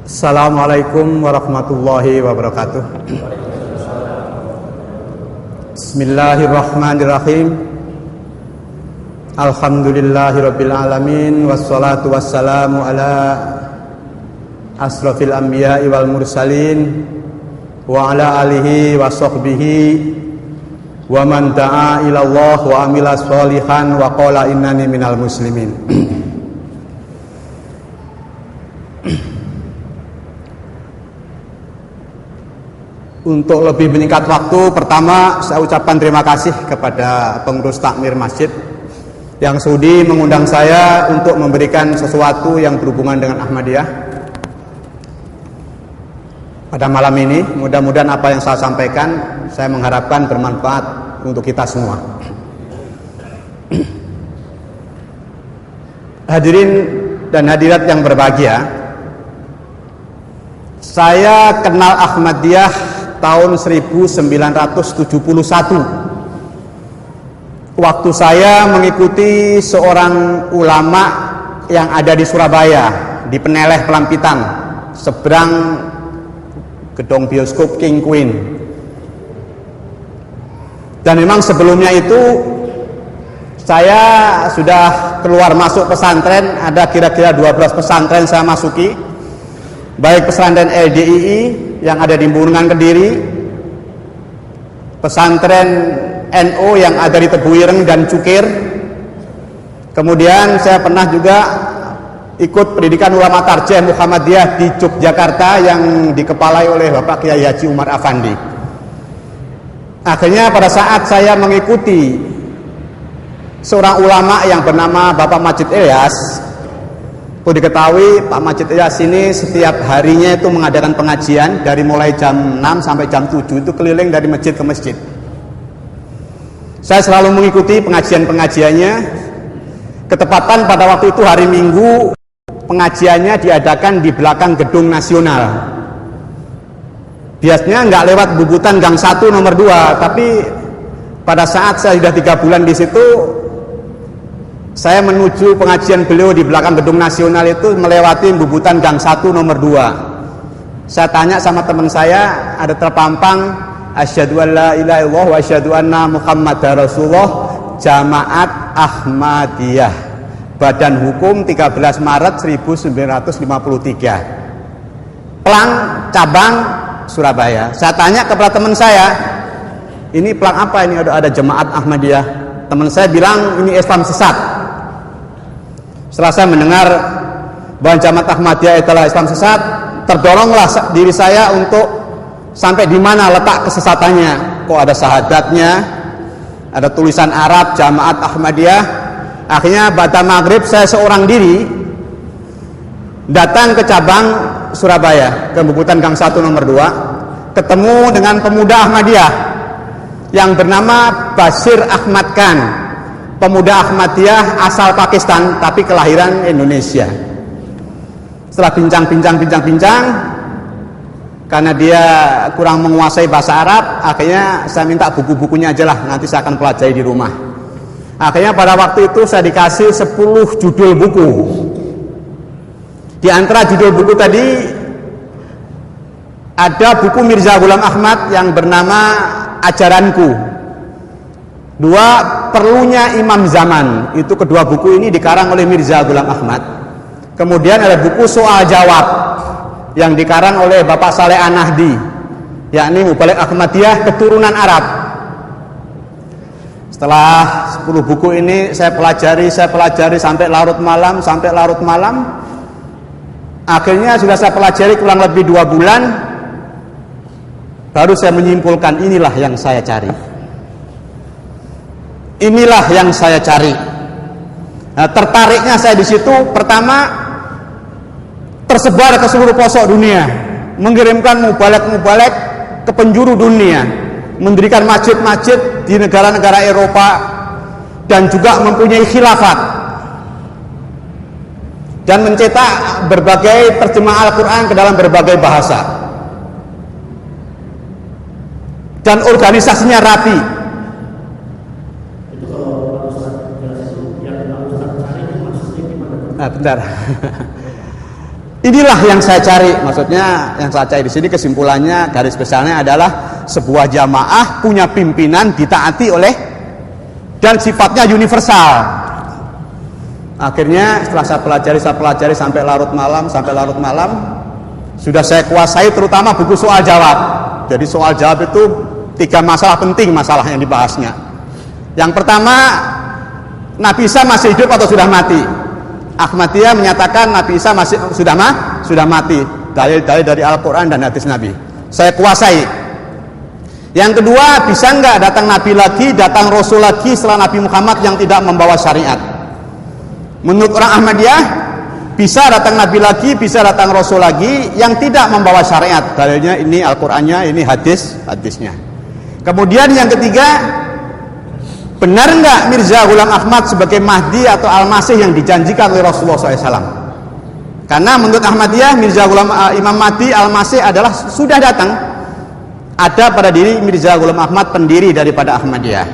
Assalamualaikum warahmatullahi wabarakatuh. Bismillahirrahmanirrahim. Alhamdulillahirabbil alamin wassalatu wassalamu ala asrofil anbiya'i wal mursalin wa ala alihi wa sahbihi wa man da'a ilallah wa amila sholihan wa qala innani minal muslimin. Untuk lebih menyingkat waktu, pertama saya ucapkan terima kasih kepada pengurus takmir masjid yang sudi mengundang saya untuk memberikan sesuatu yang berhubungan dengan Ahmadiyah pada malam ini. Mudah-mudahan apa yang saya sampaikan, saya mengharapkan bermanfaat untuk kita semua. Hadirin dan hadirat yang berbahagia, saya kenal Ahmadiyah tahun 1971. Waktu saya mengikuti seorang ulama yang ada di Surabaya, di Peneleh Pelampitan, seberang gedung bioskop King Queen. Dan memang sebelumnya itu saya sudah keluar masuk pesantren, ada kira-kira 12 pesantren saya masuki, baik pesantren LDII yang ada di Bulungan Kediri, pesantren NU yang ada di Tebuireng dan Cukir. Kemudian saya pernah juga ikut pendidikan ulama tarjih Muhammadiyah di Yogyakarta yang dikepalai oleh Bapak Kiai Haji Umar Afandi. Akhirnya pada saat saya mengikuti seorang ulama yang bernama Bapak Majid Ilyas, perlu diketahui Pak Majid Ilyas ini setiap harinya itu mengadakan pengajian dari mulai jam 6 sampai jam 7, itu keliling dari masjid ke masjid. Saya selalu mengikuti pengajian-pengajiannya. Ketepatan pada waktu itu hari Minggu, pengajiannya diadakan di belakang Gedung Nasional. Biasanya nggak lewat Bubutan Gang 1 nomor 2, tapi pada saat saya sudah 3 bulan di situ, saya menuju pengajian beliau di belakang Gedung Nasional itu melewati Bubutan Gang 1 nomor 2. Saya tanya sama teman saya, ada terpampang asyhadu an la ilaha illallah wa asyhadu anna muhammadar rasulullah, Jamaat Ahmadiyah, Badan Hukum 13 Maret 1953, Plang Cabang Surabaya. Saya tanya kepada teman saya, ini Plang apa ini, ada Jamaat Ahmadiyah? Teman saya bilang ini Islam sesat. Setelah saya mendengar bahwa Jamaat Ahmadiyah adalah Islam sesat, terdoronglah diri saya untuk sampai di mana letak kesesatannya. Kok ada syahadatnya, ada tulisan Arab Jamaat Ahmadiyah. Akhirnya pada maghrib saya seorang diri datang ke cabang Surabaya, ke Bubutan Gang 1 nomor 2, ketemu dengan pemuda Ahmadiyah yang bernama Basir Ahmad Khan, pemuda Ahmadiyah asal Pakistan tapi kelahiran Indonesia. Setelah bincang, karena dia kurang menguasai bahasa Arab, akhirnya saya minta buku-bukunya aja lah, nanti saya akan pelajari di rumah. Akhirnya pada waktu itu saya dikasih 10 judul buku. Di antara judul buku tadi ada buku Mirza Ghulam Ahmad yang bernama Ajaranku, 2 Perlunya Imam Zaman, itu kedua buku ini dikarang oleh Mirza Ghulam Ahmad. Kemudian ada buku Soal Jawab yang dikarang oleh Bapak Saleh An-Nahdi, yakni Mubalik Ahmadiyah keturunan Arab. Setelah 10 buku ini saya pelajari sampai larut malam. Akhirnya sudah saya pelajari kurang lebih 2 bulan, baru saya menyimpulkan inilah yang saya cari. Nah, tertariknya saya di situ, pertama tersebar ke seluruh pelosok dunia, mengirimkan mubalek ke penjuru dunia, mendirikan masjid-masjid di negara-negara Eropa, dan juga mempunyai khilafat, dan mencetak berbagai terjemah Al-Quran ke dalam berbagai bahasa, dan organisasinya rapi. Bentar. Inilah yang saya cari, maksudnya yang saya cari di sini kesimpulannya, garis besarnya adalah sebuah jamaah punya pimpinan ditaati oleh dan sifatnya universal. Akhirnya setelah saya pelajari sampai larut malam, sudah saya kuasai terutama buku soal jawab. Jadi soal jawab itu 3 masalah penting masalah yang dibahasnya. Yang pertama, Nabi Isa masih hidup atau sudah mati? Ahmadiyah menyatakan Nabi Isa masih sudah mati. Dalil-dalil dari Al-Quran dan hadis Nabi saya kuasai. Yang kedua, bisa nggak datang Nabi lagi, datang Rasul lagi setelah Nabi Muhammad yang tidak membawa syariat? Menurut orang Ahmadiyah, bisa datang Nabi lagi, bisa datang Rasul lagi yang tidak membawa syariat. Dalilnya ini Al-Qurannya, ini hadisnya. Kemudian yang ketiga, benar nggak Mirza Ghulam Ahmad sebagai Mahdi atau Al-Masih yang dijanjikan oleh Rasulullah SAW? Karena menurut Ahmadiyah, Mirza Ghulam Imam Mahdi Al-Masih adalah sudah datang. Ada pada diri Mirza Ghulam Ahmad pendiri daripada Ahmadiyah.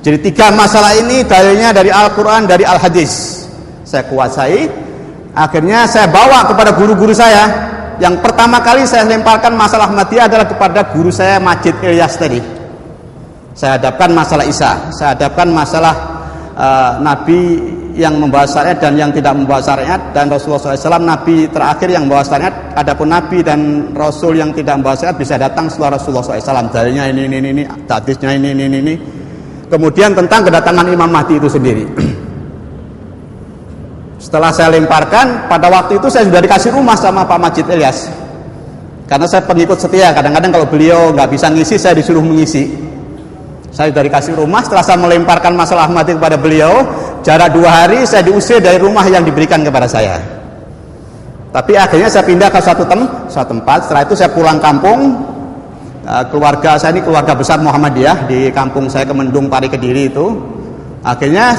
Jadi 3 masalah ini dalilnya dari Al-Quran, dari Al-Hadis. Saya kuasai. Akhirnya saya bawa kepada guru-guru saya. Yang pertama kali saya lemparkan masalah Ahmadiyah adalah kepada guru saya Majid Ilyas tadi. Saya hadapkan masalah Isa, saya hadapkan masalah Nabi yang membawa syariat dan yang tidak membawa syariat, dan Rasulullah SAW Nabi terakhir yang membawa syariat. Adapun Nabi dan Rasul yang tidak membawa syariat bisa datang setelah Rasulullah SAW. Dalilnya ini, hadisnya ini. Kemudian tentang kedatangan Imam Mahdi itu sendiri. Setelah saya lemparkan, pada waktu itu saya sudah dikasih rumah sama Pak Majid Ilyas. Karena saya pengikut setia, kadang-kadang kalau beliau nggak bisa ngisi, saya disuruh mengisi. Saya sudah dikasih rumah. Setelah saya melemparkan masalah Ahmadi kepada beliau, jarak 2 hari saya diusir dari rumah yang diberikan kepada saya. Tapi akhirnya saya pindah ke satu tempat. Setelah itu saya pulang kampung. Keluarga saya ini keluarga besar Muhammadiyah di kampung saya, Kemendung, Pari, Kediri itu. Akhirnya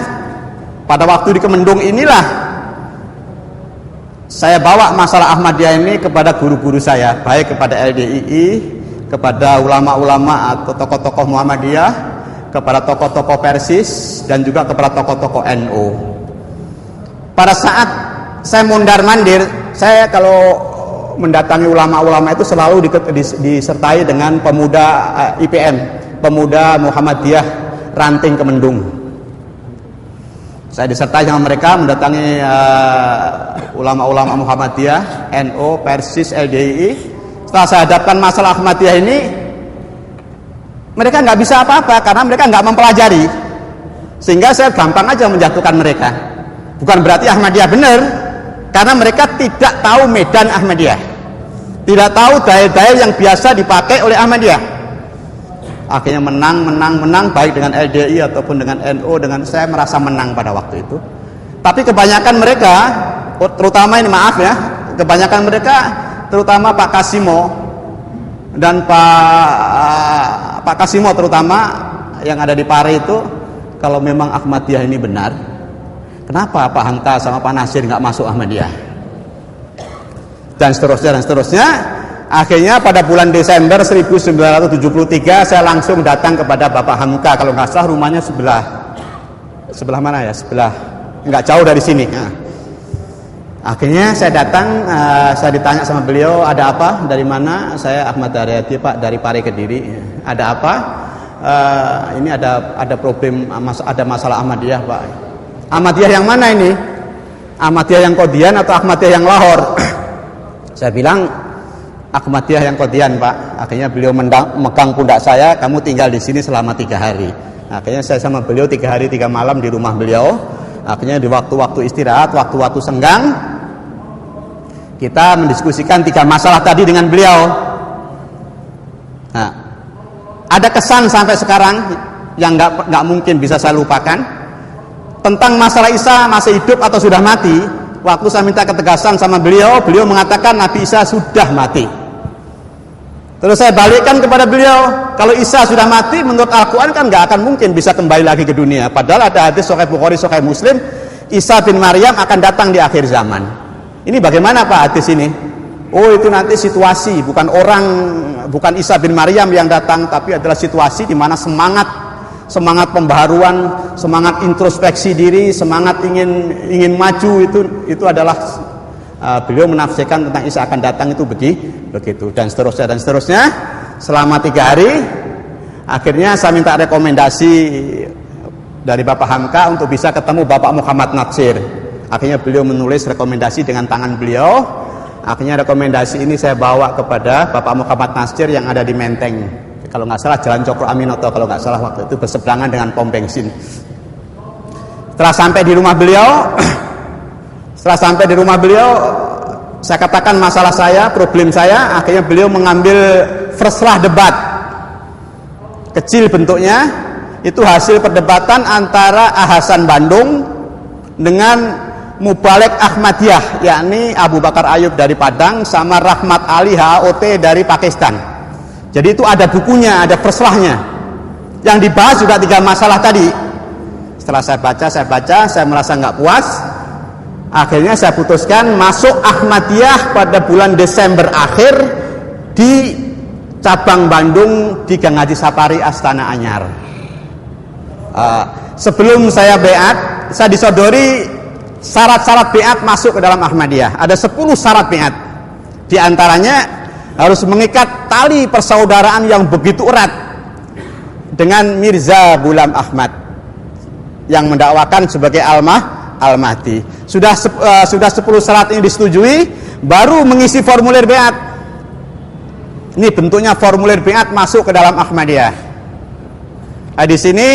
pada waktu di Kemendung inilah saya bawa masalah Ahmadiyah ini kepada guru-guru saya, baik kepada LDII, kepada ulama-ulama atau tokoh-tokoh Muhammadiyah, kepada tokoh-tokoh Persis, dan juga kepada tokoh-tokoh NU. Pada saat saya mondar-mandir, saya kalau mendatangi ulama-ulama itu selalu disertai dengan pemuda IPM, pemuda Muhammadiyah Ranting Kemendung. Saya disertai dengan mereka mendatangi ulama-ulama Muhammadiyah, NU, Persis, LDII. Setelah saya hadapkan masalah Ahmadiyah ini, mereka nggak bisa apa-apa karena mereka nggak mempelajari, sehingga saya gampang aja menjatuhkan mereka. Bukan berarti Ahmadiyah benar, karena mereka tidak tahu medan Ahmadiyah, tidak tahu dalil-dalil yang biasa dipakai oleh Ahmadiyah. Akhirnya menang baik dengan LDI ataupun dengan NU. Dengan saya merasa menang pada waktu itu. Tapi kebanyakan mereka, terutama ini maaf ya, kebanyakan mereka, terutama Pak Kasimo dan Pak Kasimo terutama yang ada di Pare itu, kalau memang Ahmadiyah ini benar, kenapa Pak Hamka sama Pak Nasir nggak masuk Ahmadiyah? Dan seterusnya. Akhirnya pada bulan Desember 1973 saya langsung datang kepada Bapak Hamka. Kalau nggak salah rumahnya sebelah mana ya? Nggak jauh dari sini. Akhirnya saya datang, saya ditanya sama beliau, ada apa? Dari mana? Saya Ahmad Daryati, Pak, dari Pare, Kediri. Ada apa? Ini ada problem, ada masalah Ahmadiyah, Pak. Ahmadiyah yang mana ini? Ahmadiyah yang Qadian atau Ahmadiyah yang Lahore? Saya bilang Ahmadiyah yang Qadian, Pak. Akhirnya beliau megang pundak saya, kamu tinggal di sini selama 3 hari. Akhirnya saya sama beliau 3 hari 3 malam di rumah beliau. Akhirnya di waktu-waktu istirahat, waktu-waktu senggang, kita mendiskusikan 3 masalah tadi dengan beliau. Nah, ada kesan sampai sekarang yang nggak mungkin bisa saya lupakan tentang masalah Isa masih hidup atau sudah mati. Waktu saya minta ketegasan sama beliau mengatakan Nabi Isa sudah mati. Terus saya balikkan kepada beliau, kalau Isa sudah mati, menurut Al-Quran kan nggak akan mungkin bisa kembali lagi ke dunia. Padahal ada hadis Sahih Bukhari, Sahih Muslim, Isa bin Maryam akan datang di akhir zaman. Ini bagaimana Pak hadis ini? Oh, itu nanti situasi, bukan Isa bin Maryam yang datang, tapi adalah situasi di mana semangat pembaharuan, semangat introspeksi diri, semangat ingin maju itu adalah beliau menafsirkan tentang Isa akan datang itu begitu dan seterusnya. Selama 3 hari akhirnya saya minta rekomendasi dari Bapak Hamka untuk bisa ketemu Bapak Muhammad Natsir. Akhirnya beliau menulis rekomendasi dengan tangan beliau. Akhirnya rekomendasi ini saya bawa kepada Bapak Muhammad Natsir yang ada di Menteng, kalau nggak salah Jalan Cokro Aminoto, kalau nggak salah waktu itu berseberangan dengan pom bensin. Setelah sampai di rumah beliau, saya katakan masalah saya, problem saya. Akhirnya beliau mengambil first debat, kecil bentuknya, itu hasil perdebatan antara Ahasan Bandung dengan Mubalek Ahmadiyah, yakni Abu Bakar Ayub dari Padang sama Rahmat Ali HOT dari Pakistan. Jadi itu ada bukunya, ada first-nya. Yang dibahas juga 3 masalah tadi. Setelah saya baca, saya merasa nggak puas. Akhirnya saya putuskan masuk Ahmadiyah pada bulan Desember akhir di cabang Bandung di Gang Haji Sapari Astana Anyar. Sebelum saya beat, saya disodori syarat-syarat beat masuk ke dalam Ahmadiyah. Ada 10 syarat beat. Di antaranya harus mengikat tali persaudaraan yang begitu erat dengan Mirza Ghulam Ahmad yang mendakwakan sebagai Al-Mahdi. Sudah 10 syarat ini disetujui, baru mengisi formulir beat. Ini bentuknya formulir beat masuk ke dalam Ahmadiyah. Nah, di sini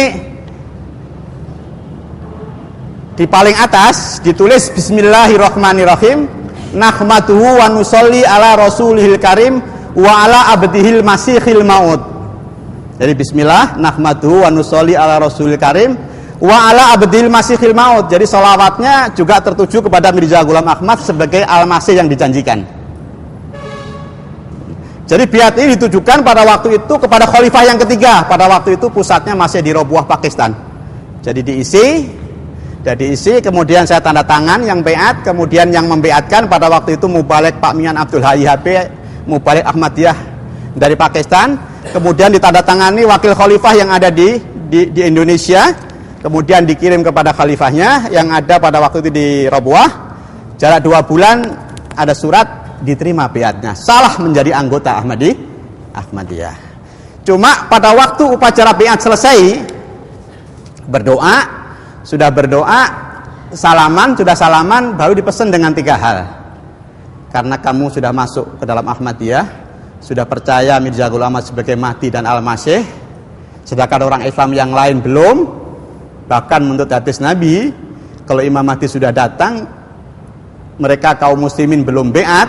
di paling atas ditulis Bismillahirrahmanirrahim. Nahmaduhu wa nusolli ala rasulihil karim wa ala abdihil masihil maut. Jadi bismillah, nahmaduhu wa nusolli ala rasulihil karim wa ala abdihil masihil maut. Jadi sholawatnya juga tertuju kepada Mirza Ghulam Ahmad sebagai Al-Masih yang dijanjikan. Jadi biat ini ditujukan pada waktu itu kepada khalifah yang ketiga. Pada waktu itu pusatnya masih di Robuah, Pakistan. Jadi diisi, kemudian saya tanda tangan yang beat, kemudian yang membeatkan pada waktu itu Mubalek Pak Mian Abdul Hayy HP, Mubalek Ahmadiyah dari Pakistan, kemudian ditandatangani wakil khalifah yang ada di Indonesia, kemudian dikirim kepada khalifahnya yang ada pada waktu itu di Robuah. Jarak 2 bulan ada surat diterima beatnya, salah menjadi anggota Ahmadiyah. Cuma pada waktu upacara beat selesai, sudah berdoa, salaman, baru dipesan dengan 3 hal. Karena kamu sudah masuk ke dalam Ahmadiyah, sudah percaya Mirza Ghulam Ahmad sebagai Mahdi dan Al-Masih, sedangkan orang Islam yang lain belum. Bahkan menurut hadis Nabi, kalau Imam Mahdi sudah datang, mereka kaum muslimin belum beat,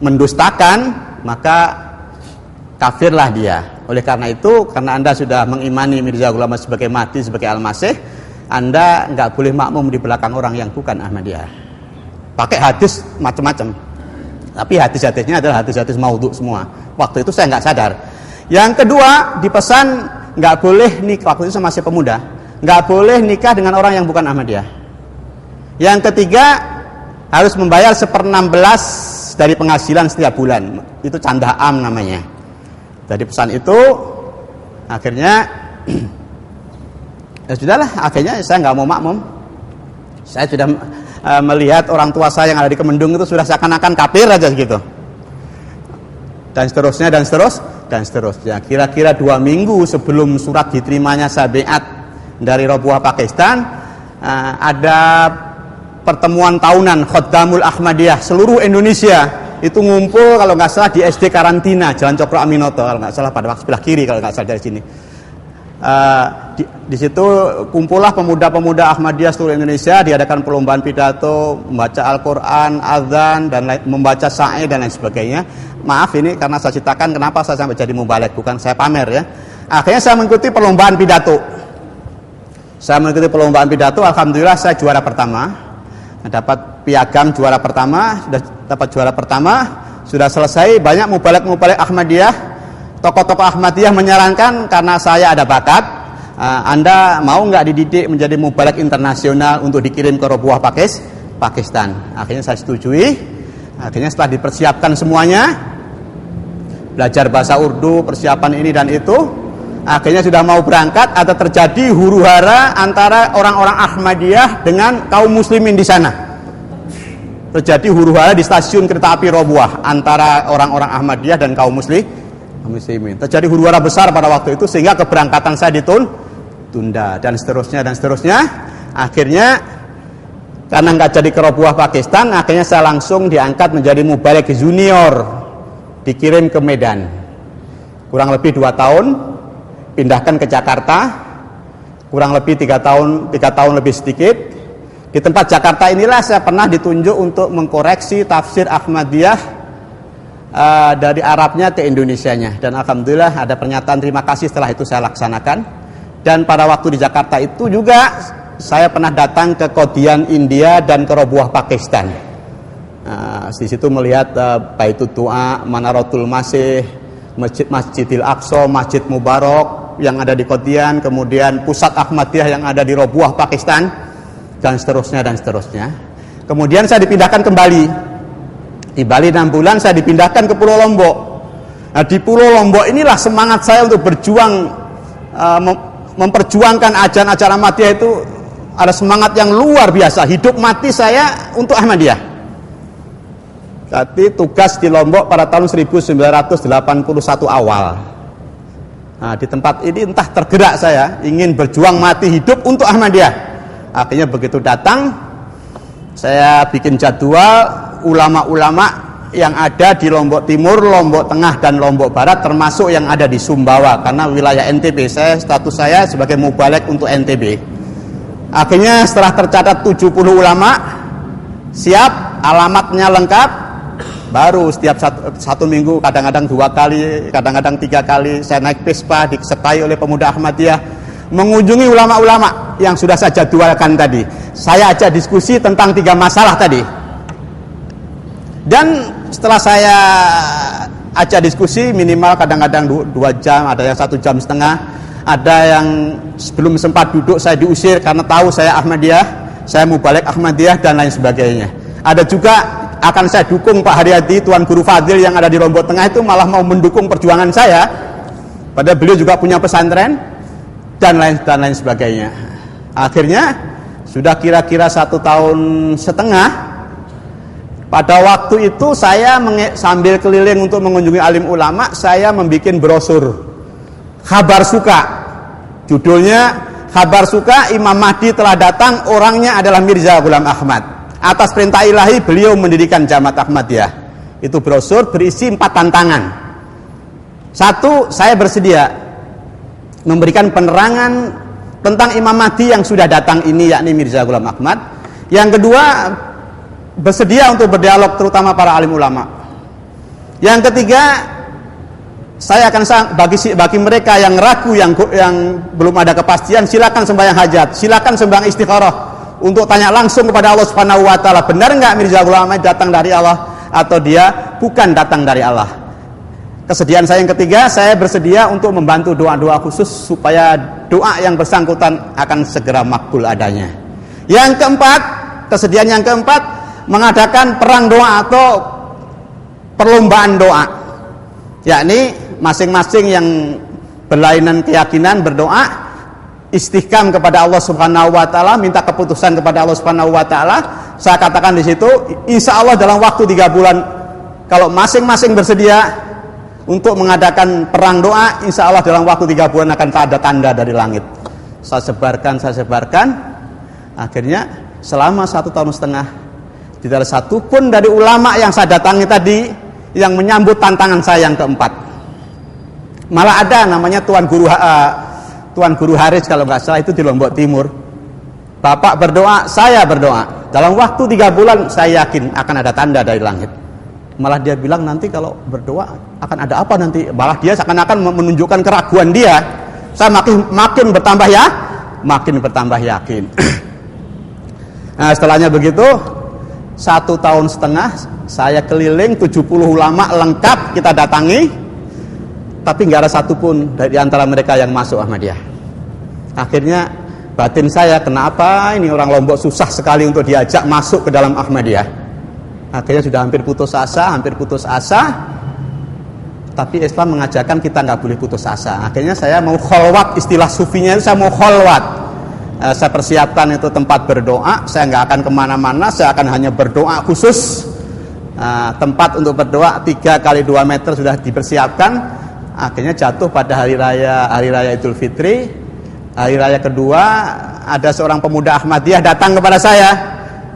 mendustakan, maka kafirlah dia. Oleh karena itu, karena Anda sudah mengimani Mirza Ghulam Ahmad sebagai Mahdi, sebagai Al-Masih, Anda nggak boleh makmum di belakang orang yang bukan Ahmadiyah. Pakai hadis macam-macam. Tapi hadis-hadisnya adalah hadis-hadis maudhu semua. Waktu itu saya nggak sadar. Yang kedua, dipesan nggak boleh nikah. Waktu itu saya masih pemuda, nggak boleh nikah dengan orang yang bukan Ahmadiyah. Yang ketiga, harus membayar 1/16 dari penghasilan setiap bulan. Itu candaan namanya. Jadi pesan itu akhirnya ya sudahlah, akhirnya saya nggak mau makmum. Saya sudah melihat orang tua saya yang ada di Kemendung itu sudah seakan-akan kafir aja gitu. Dan seterusnya. Kira-kira 2 minggu sebelum surat diterimanya saya beat dari Robuah, Pakistan, ada pertemuan tahunan Khaddamul Ahmadiyah seluruh Indonesia. Itu ngumpul kalau nggak salah di SD Karantina Jalan Cokro Aminoto, kalau nggak salah pada waktu sebelah kiri kalau nggak salah dari sini. Di situ kumpullah pemuda-pemuda Ahmadiyah seluruh Indonesia, diadakan perlombaan pidato, membaca Al-Quran, azan, dan membaca syair dan lain sebagainya. Maaf ini karena saya ceritakan kenapa saya sampai jadi mubalek, bukan saya pamer ya. Akhirnya saya mengikuti perlombaan pidato. Alhamdulillah saya juara pertama, dapat piagam juara pertama, sudah selesai. Banyak mubalek Ahmadiyah, tokoh-tokoh Ahmadiyah menyarankan karena saya ada bakat, Anda mau nggak dididik menjadi mubalek internasional untuk dikirim ke Robuah, Pakistan. Akhirnya saya setujui. Akhirnya setelah dipersiapkan semuanya, belajar bahasa Urdu, persiapan ini dan itu, akhirnya sudah mau berangkat, ada terjadi huru-hara antara orang-orang Ahmadiyah dengan kaum muslimin di sana. terjadi huru-hara di stasiun kereta api Robuah antara orang-orang Ahmadiyah dan kaum muslimin. Terjadi huru-hara besar pada waktu itu sehingga keberangkatan saya ditunda dan seterusnya. Akhirnya karena nggak jadi ke Robuah Pakistan, akhirnya saya langsung diangkat menjadi mubaligh junior, dikirim ke Medan. Kurang lebih 2 tahun, pindahkan ke Jakarta, kurang lebih 3 tahun lebih sedikit. Di tempat Jakarta inilah saya pernah ditunjuk untuk mengkoreksi tafsir Ahmadiyah dari Arabnya ke Indonesianya, dan alhamdulillah ada pernyataan terima kasih setelah itu saya laksanakan. Dan pada waktu di Jakarta itu juga saya pernah datang ke Qadian India dan ke Robuah Pakistan. Di situ melihat Baitul Du'a, Manaratul Masih, Masjidil Aqsa, Masjid Mubarak yang ada di Qadian, kemudian pusat Ahmadiyah yang ada di Robuah Pakistan, dan seterusnya. Kemudian saya dipindahkan ke Bali. Di Bali 6 bulan saya dipindahkan ke Pulau Lombok. Nah, di Pulau Lombok inilah semangat saya untuk berjuang, memperjuangkan ajaran Ahmadiyah itu ada semangat yang luar biasa. Hidup mati saya untuk Ahmadiyah. Tapi tugas di Lombok pada tahun 1981 awal. Nah, di tempat ini entah tergerak saya ingin berjuang mati hidup untuk Ahmadiyah. Akhirnya begitu datang, saya bikin jadwal ulama-ulama yang ada di Lombok Timur, Lombok Tengah, dan Lombok Barat, termasuk yang ada di Sumbawa, karena wilayah NTB, status saya sebagai mubaligh untuk NTB. Akhirnya setelah tercatat 70 ulama, siap, alamatnya lengkap, baru setiap satu minggu, kadang-kadang 2 kali, kadang-kadang 3 kali, saya naik Vespa disertai oleh pemuda Ahmadiyah, mengunjungi ulama-ulama yang sudah saya jadwalkan tadi. Saya ajak diskusi tentang 3 masalah tadi. Dan setelah saya ajak diskusi minimal kadang-kadang 2 jam, ada yang 1,5 jam, ada yang sebelum sempat duduk saya diusir karena tahu saya Ahmadiyah, saya mubaligh Ahmadiyah dan lain sebagainya. Ada juga akan saya dukung Pak Haryadi, Tuan Guru Fadil yang ada di Lombok Tengah itu malah mau mendukung perjuangan saya, padahal beliau juga punya pesantren dan lain sebagainya. Akhirnya sudah kira-kira 1,5 tahun, pada waktu itu saya sambil keliling untuk mengunjungi alim ulama, saya membuat brosur Kabar Suka. Judulnya Kabar Suka, Imam Mahdi telah datang, orangnya adalah Mirza Ghulam Ahmad. Atas perintah ilahi beliau mendirikan Jamaat Ahmadiyah. Itu brosur berisi 4 tantangan. 1, saya bersedia memberikan penerangan tentang Imam Mahdi yang sudah datang ini, yakni Mirza Ghulam Ahmad. Yang kedua, bersedia untuk berdialog terutama para alim ulama. Yang ketiga, saya akan bagi mereka yang ragu, yang belum ada kepastian, silakan sembahyang hajat, silakan sembahyang istikharah untuk tanya langsung kepada Allah Subhanahu wa taala, benar enggak Mirza Ghulam Ahmad datang dari Allah atau dia bukan datang dari Allah. Kesediaan saya yang ketiga, saya bersedia untuk membantu doa-doa khusus supaya doa yang bersangkutan akan segera makbul adanya. Yang keempat, kesediaan yang keempat, mengadakan perang doa atau perlombaan doa, yakni masing-masing yang berlainan keyakinan berdoa istihkam kepada Allah Subhanahu wa taala, minta keputusan kepada Allah Subhanahu wa taala. Saya katakan di situ, insya Allah dalam waktu 3 bulan, kalau masing-masing bersedia untuk mengadakan perang doa, insya Allah dalam waktu 3 bulan akan ada tanda dari langit. Saya sebarkan. Akhirnya selama 1,5 tahun, tidak ada satupun dari ulama yang saya datangi tadi yang menyambut tantangan saya yang keempat. Malah ada namanya Tuan Guru Haris kalau nggak salah, itu di Lombok Timur. Bapak berdoa, saya berdoa. Dalam waktu 3 bulan saya yakin akan ada tanda dari langit. Malah dia bilang nanti kalau berdoa akan ada apa nanti. Malah dia seakan-akan menunjukkan keraguan dia. Saya makin bertambah yakin. Nah, setelahnya begitu 1,5 tahun saya keliling 70 ulama lengkap kita datangi, tapi nggak ada satupun dari antara mereka yang masuk Ahmadiyah. Akhirnya batin saya, kenapa ini orang Lombok susah sekali untuk diajak masuk ke dalam Ahmadiyah. Akhirnya sudah hampir putus asa, tapi Islam mengajarkan kita nggak boleh putus asa. Akhirnya saya mau kholwat, istilah sufinya itu saya mau kholwat. saya persiapkan itu tempat berdoa. Saya nggak akan kemana-mana, saya akan hanya berdoa khusus. Tempat untuk berdoa 3 kali 2 meter sudah dipersiapkan. Akhirnya jatuh pada hari raya Idul Fitri. Hari raya kedua, ada seorang pemuda Ahmadiyah datang kepada saya.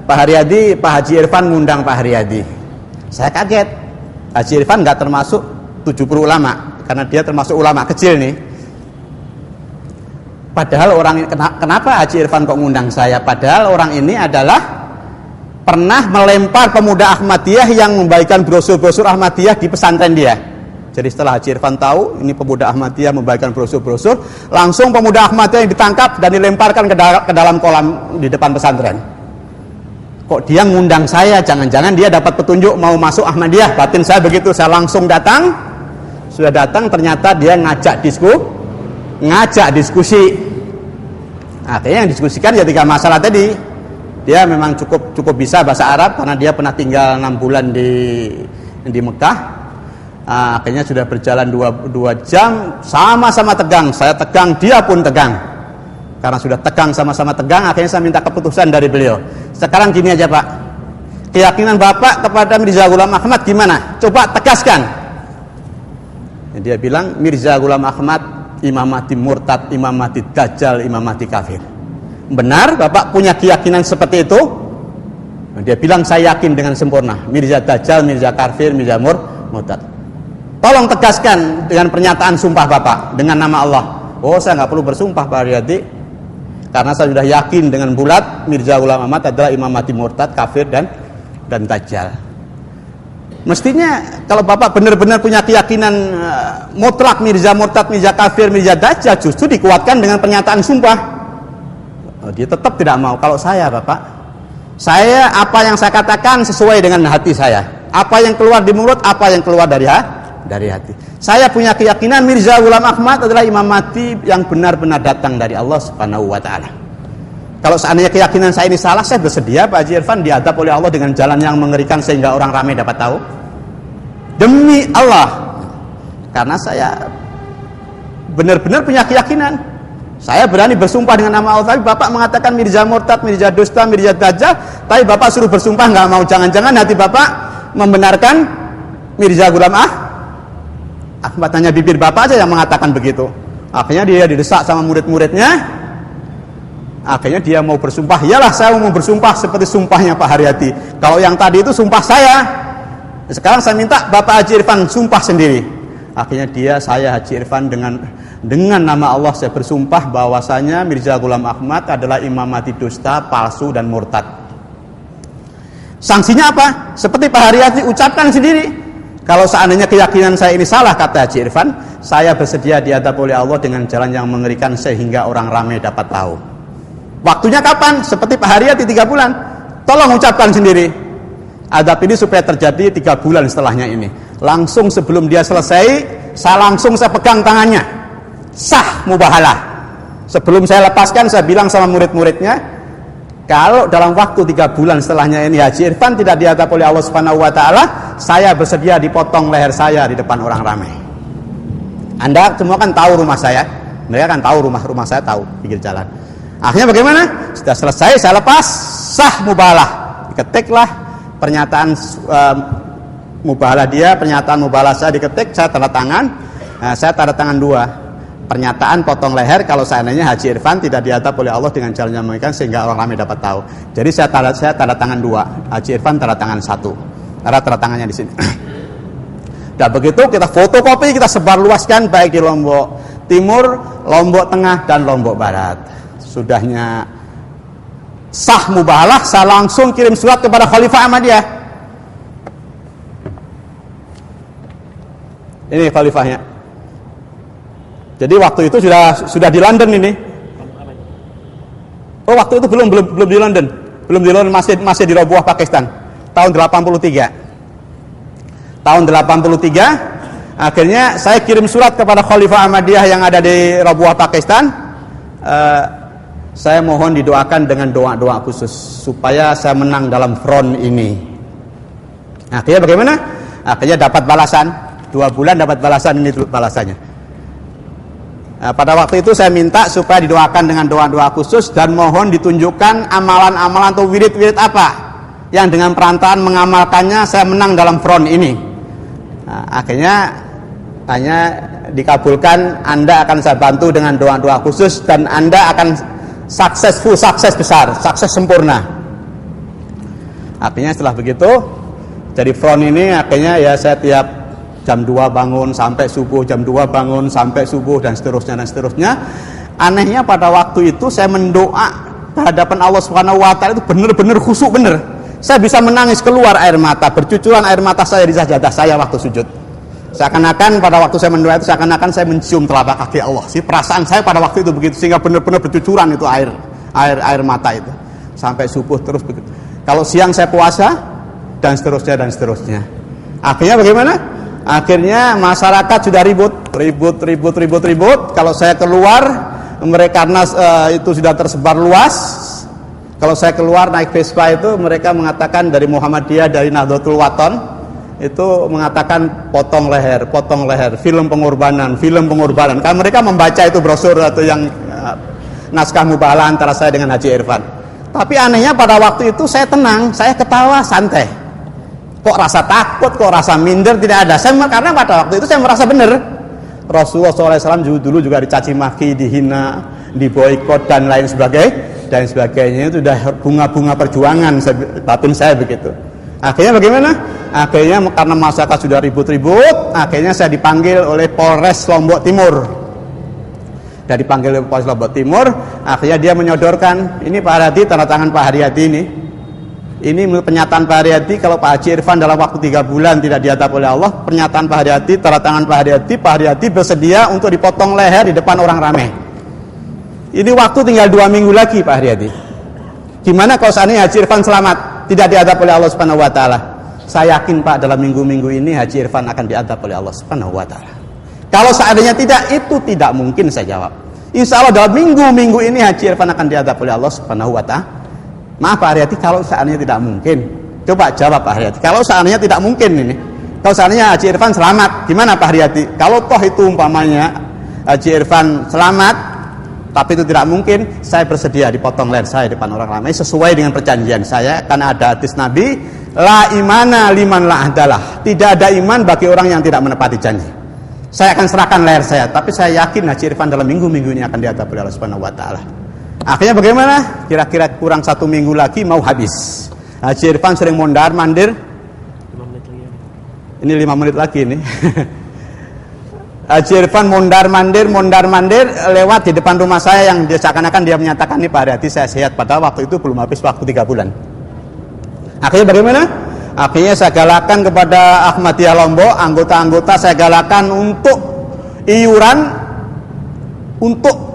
Pak Haryadi, Pak Haji Irfan ngundang Pak Haryadi. Saya kaget. Haji Irfan nggak termasuk 70 ulama, karena dia termasuk ulama kecil nih. Padahal orang ini, kenapa Haji Irfan kok ngundang saya? Padahal orang ini adalah pernah melempar pemuda Ahmadiyah yang membagikan brosur-brosur Ahmadiyah di pesantren dia. Jadi setelah Haji Irfan tahu ini pemuda Ahmadiyah membagikan brosur-brosur, langsung pemuda Ahmadiyah yang ditangkap dan dilemparkan ke dalam kolam di depan pesantren. Kok dia ngundang saya? Jangan-jangan dia dapat petunjuk mau masuk Ahmadiyah. Batin saya begitu, saya langsung datang. Sudah datang, ternyata dia ngajak diskusi. Akhirnya yang diskusikan ya 3 masalah tadi. Dia memang cukup bisa bahasa Arab karena dia pernah tinggal 6 bulan di Mekah. Akhirnya sudah berjalan 2 jam, sama-sama tegang. Saya tegang, dia pun tegang. Karena sudah tegang, sama-sama tegang, akhirnya saya minta keputusan dari beliau. Sekarang gini aja Pak, keyakinan Bapak kepada Mirza Ghulam Ahmad gimana? Coba tegaskan. Dia bilang Mirza Ghulam Ahmad Imam Mahdi murtad, Imam Mahdi dajjal, Imam Mahdi kafir. Benar Bapak punya keyakinan seperti itu? Dia bilang saya yakin dengan sempurna. Mirza dajjal, Mirza kafir, Mirza murtad. Tolong tegaskan dengan pernyataan sumpah Bapak dengan nama Allah. Oh, saya nggak perlu bersumpah Pak Haryadi, karena saya sudah yakin dengan bulat Mirza Ghulam Ahmad adalah Imam Mahdi murtad, kafir dan dajjal. Mestinya kalau Bapak benar-benar punya keyakinan mutlak Mirza murtad, Mirza kafir, Mirza dajjal, justru dikuatkan dengan pernyataan sumpah. Dia tetap tidak mau. Kalau saya Bapak, saya apa yang saya katakan sesuai dengan hati saya. Apa yang keluar di mulut, apa yang keluar dari hati. Saya punya keyakinan Mirza Ghulam Ahmad adalah Imam Mahdi yang benar-benar datang dari Allah Subhanahu wa taala. Kalau seandainya keyakinan saya ini salah, saya bersedia Pak Haji Irfan diadab oleh Allah dengan jalan yang mengerikan sehingga orang ramai dapat tahu. Demi Allah. Karena saya benar-benar punya keyakinan. Saya berani bersumpah dengan nama Allah, tapi Bapak mengatakan Mirza murtad, Mirza dusta, Mirza dajjal, tapi Bapak suruh bersumpah nggak mau. Jangan-jangan hati Bapak membenarkan Mirza Ghulam Ahmad, hanya bibir Bapak aja yang mengatakan begitu. Akhirnya dia didesak sama murid-muridnya. Akhirnya dia mau bersumpah. Iyalah saya mau bersumpah seperti sumpahnya Pak Haryadi. Kalau yang tadi itu sumpah saya, sekarang saya minta Bapak Haji Irfan sumpah sendiri. Akhirnya saya Haji Irfan dengan nama Allah saya bersumpah bahwasanya Mirza Ghulam Ahmad adalah Imam Mahdi dusta, palsu dan murtad. Sanksinya apa? Seperti Pak Haryadi ucapkan sendiri. Kalau seandainya keyakinan saya ini salah, kata Haji Irfan, saya bersedia diadab oleh Allah dengan jalan yang mengerikan sehingga orang ramai dapat tahu. Waktunya kapan? Seperti Pak Haryadi 3 bulan. Tolong ucapkan sendiri. Adab ini supaya terjadi 3 bulan setelahnya ini. Langsung sebelum dia selesai, saya pegang tangannya. Sah mubahalah. Sebelum saya lepaskan, saya bilang sama murid-muridnya, kalau dalam waktu 3 bulan setelahnya ini Haji Irfan tidak diadab oleh Allah Subhanahu wa taala, saya bersedia dipotong leher saya di depan orang ramai. Anda semua kan tahu rumah saya. Mereka kan tahu rumah saya, tahu pinggir jalan. Akhirnya bagaimana? Sudah selesai, saya lepas, sah mubahalah. Diketiklah pernyataan mubahalah dia, pernyataan mubahalah saya diketik, saya tanda tangan. Saya tanda tangan 2. Pernyataan potong leher kalau seandainya Haji Irfan tidak diadab oleh Allah dengan jalan yang mengerikan sehingga orang ramai dapat tahu. Jadi saya tanda tangan 2, Haji Irfan tanda tangan 1. Ada tanda tangannya di sini. Dan begitu kita fotokopi, kita sebarluaskan baik di Lombok Timur, Lombok Tengah dan Lombok Barat. Sudahnya sah mubahalah, saya langsung kirim surat kepada Khalifah Ahmadiyah. Ini khalifahnya. Jadi waktu itu sudah di London ini. Oh, waktu itu belum di London. Belum di London, masih di Robuah, Pakistan. Tahun 83. Tahun 83 akhirnya saya kirim surat kepada Khalifah Ahmadiyah yang ada di Robuah, Pakistan. Saya mohon didoakan dengan doa-doa khusus supaya saya menang dalam front ini. Akhirnya bagaimana? Akhirnya dapat balasan. 2 bulan dapat balasan, ini balasannya. Nah, pada waktu itu saya minta supaya didoakan dengan doa-doa khusus dan mohon ditunjukkan amalan-amalan atau wirid-wirid apa yang dengan perantaraan mengamalkannya saya menang dalam front ini. Nah, akhirnya hanya dikabulkan, Anda akan saya bantu dengan doa-doa khusus dan Anda akan sukses besar, sukses sempurna. Akhirnya setelah begitu jadi front ini, akhirnya ya saya tiap jam 2 bangun sampai subuh, jam 2 bangun sampai subuh, dan seterusnya. Anehnya pada waktu itu saya mendoa kehadapan Allah Subhanahu wa taala itu benar-benar khusyuk bener. Saya bisa menangis, keluar air mata, bercucuran air mata saya di sajadah saya waktu sujud. Seakan-akan pada waktu saya mendoa itu seakan-akan saya mencium telapak kaki Allah. Si perasaan saya pada waktu itu begitu, sehingga benar-benar bercucuran itu air mata itu sampai subuh terus begitu. Kalau siang saya puasa dan seterusnya. Akhirnya bagaimana? Akhirnya masyarakat sudah ribut. Kalau saya keluar, mereka karena itu sudah tersebar luas. Kalau saya keluar naik Vespa itu, mereka mengatakan dari Muhammadiyah, dari Nahdlatul Wathon itu mengatakan potong leher, film pengorbanan. Karena mereka membaca itu brosur atau yang naskah mubahalah antara saya dengan Haji Irfan. Tapi anehnya pada waktu itu saya tenang, saya ketawa santai. Kok rasa takut, kok rasa minder tidak ada. Karena pada waktu itu saya merasa benar. Rasulullah SAW dulu juga dicaci maki, dihina, diboikot dan lain sebagainya. Itu sudah bunga-bunga perjuangan batin saya begitu. Akhirnya bagaimana? Akhirnya karena masyarakat sudah ribut-ribut, akhirnya saya dipanggil oleh Polres Lombok Timur. Dari panggil oleh Polres Lombok Timur, akhirnya dia menyodorkan, ini Pak Haryadi, tanda tangan Pak Haryadi ini. Ini menurut pernyataan Pak Haryadi, kalau Pak Haji Irfan dalam waktu 3 bulan tidak diadab oleh Allah, pernyataan Pak Haryadi, tanda tangan Pak Haryadi bersedia untuk dipotong leher di depan orang ramai. Ini waktu tinggal 2 minggu lagi Pak Haryadi. Gimana kalau seandainya Haji Irfan selamat, tidak diadab oleh Allah Subhanahu wa taala? Saya yakin Pak, dalam minggu-minggu ini Haji Irfan akan diadab oleh Allah Subhanahu wa taala. Kalau seandainya tidak, itu tidak mungkin, saya jawab. Insya Allah dalam minggu-minggu ini Haji Irfan akan diadab oleh Allah Subhanahu wa taala. Maaf Pak Haryadi, kalau seandainya tidak mungkin, coba jawab Pak Haryadi. Kalau seandainya tidak mungkin ini, kalau seandainya Haji Irfan selamat, gimana Pak Haryadi? Kalau toh itu umpamanya Haji Irfan selamat, tapi itu tidak mungkin, saya bersedia dipotong leher saya di depan orang ramai sesuai dengan perjanjian saya, karena ada hadis Nabi, la imana liman la ahdalah. Tidak ada iman bagi orang yang tidak menepati janji. Saya akan serahkan leher saya, tapi saya yakin Haji Irfan dalam minggu-minggu ini akan diadab oleh Allah Subhanahu wa taala. Akhirnya bagaimana? Kira-kira kurang 1 minggu lagi mau habis. Haji Irfan sering mondar-mandir. 5 menit lagi. Ini 5 menit lagi ini. Haji Irfan mondar-mandir lewat di depan rumah saya yang seakan-akan dia menyatakan, nih Pak Haryadi saya sehat, padahal waktu itu belum habis waktu 3 bulan. Akhirnya bagaimana? Akhirnya saya galakan kepada Ahmadiyah Lombok, anggota-anggota saya galakan untuk iuran untuk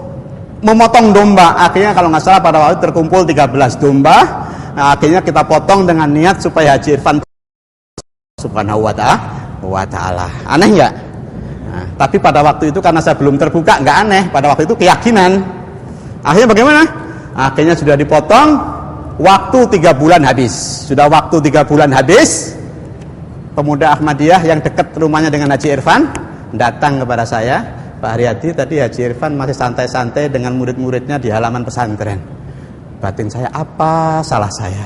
memotong domba. Akhirnya kalau nggak salah pada waktu terkumpul 13 domba. Nah, akhirnya kita potong dengan niat supaya Haji Irfan Subhanahu wa ta'ala. Aneh nggak? Nah, tapi pada waktu itu karena saya belum terbuka, nggak aneh. Pada waktu itu keyakinan. Akhirnya bagaimana? Akhirnya sudah dipotong. Waktu 3 bulan habis. Sudah waktu 3 bulan habis. Pemuda Ahmadiyah yang dekat rumahnya dengan Haji Irfan datang kepada saya. Pak Haryadi, tadi Haji Irfan masih santai-santai dengan murid-muridnya di halaman pesantren. Batin saya, apa salah saya?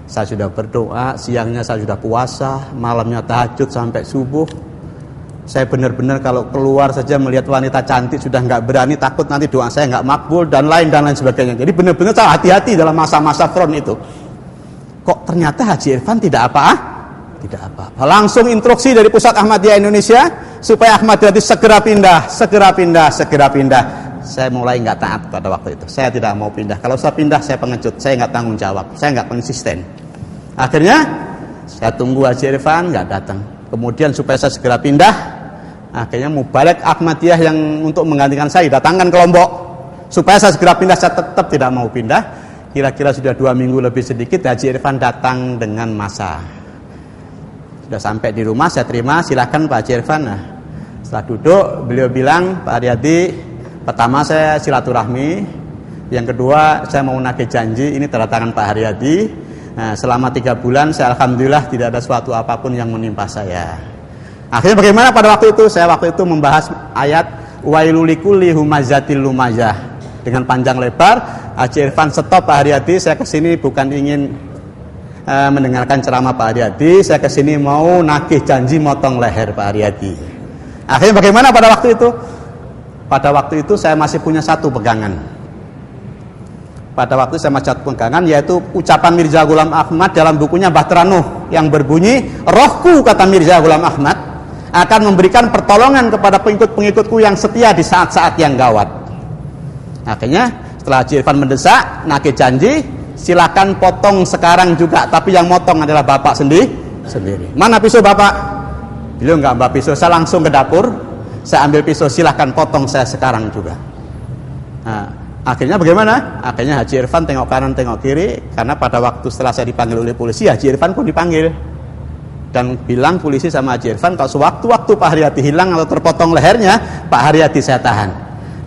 Saya sudah berdoa, siangnya saya sudah puasa, malamnya tahajud sampai subuh. Saya benar-benar kalau keluar saja melihat wanita cantik sudah nggak berani, takut nanti doa saya nggak makbul dan lain sebagainya. Jadi benar-benar saya hati-hati dalam masa-masa front itu. Kok ternyata Haji Irfan tidak apa-apa? Tidak apa-apa. Langsung instruksi dari Pusat Ahmadiyah Indonesia supaya Ahmadiyah segera pindah. Saya mulai nggak taat pada waktu itu. Saya tidak mau pindah. Kalau saya pindah, saya pengecut. Saya nggak tanggung jawab. Saya nggak konsisten. Akhirnya saya tunggu Haji Irfan nggak datang. Kemudian supaya saya segera pindah, akhirnya Mubalek Ahmadiyah yang untuk menggantikan saya datangkan ke Lombok supaya saya segera pindah. Saya tetap tidak mau pindah. Kira-kira sudah 2 minggu lebih sedikit Haji Irfan datang dengan massa. Sudah sampai di rumah, saya terima, silakan Pak Haji Irfan. Nah, setelah duduk, beliau bilang, Pak Haryadi, pertama saya silaturahmi, yang kedua saya mau nagih janji, ini tanda tangan Pak Haryadi. Nah, selama 3 bulan, saya alhamdulillah tidak ada suatu apapun yang menimpa saya. Akhirnya bagaimana pada waktu itu? Saya waktu itu membahas ayat Wailulikulli humazatil lumazah. Dengan panjang lebar, Haji Irfan, stop Pak Haryadi, saya kesini bukan ingin mendengarkan ceramah Pak Haryadi, saya kesini mau nagih janji motong leher Pak Haryadi. Akhirnya bagaimana pada waktu itu? Pada waktu itu saya masih punya satu pegangan. Pada waktu saya masih satu pegangan, yaitu ucapan Mirza Ghulam Ahmad dalam bukunya Bahtera Nuh yang berbunyi, rohku, kata Mirza Ghulam Ahmad, akan memberikan pertolongan kepada pengikut-pengikutku yang setia di saat-saat yang gawat. Akhirnya setelah Haji Irfan mendesak, nagih janji, silakan potong sekarang juga, tapi yang motong adalah bapak sendiri. Mana pisau bapak? Beliau enggak ambil pisau, saya langsung ke dapur, saya ambil pisau, silakan potong saya sekarang juga. Nah, akhirnya bagaimana? Akhirnya Haji Irfan tengok kanan tengok kiri, karena pada waktu setelah saya dipanggil oleh polisi, Haji Irfan pun dipanggil dan bilang polisi sama Haji Irfan, kalau sewaktu-waktu Pak Haryadi hilang atau terpotong lehernya, Pak Haryadi saya tahan.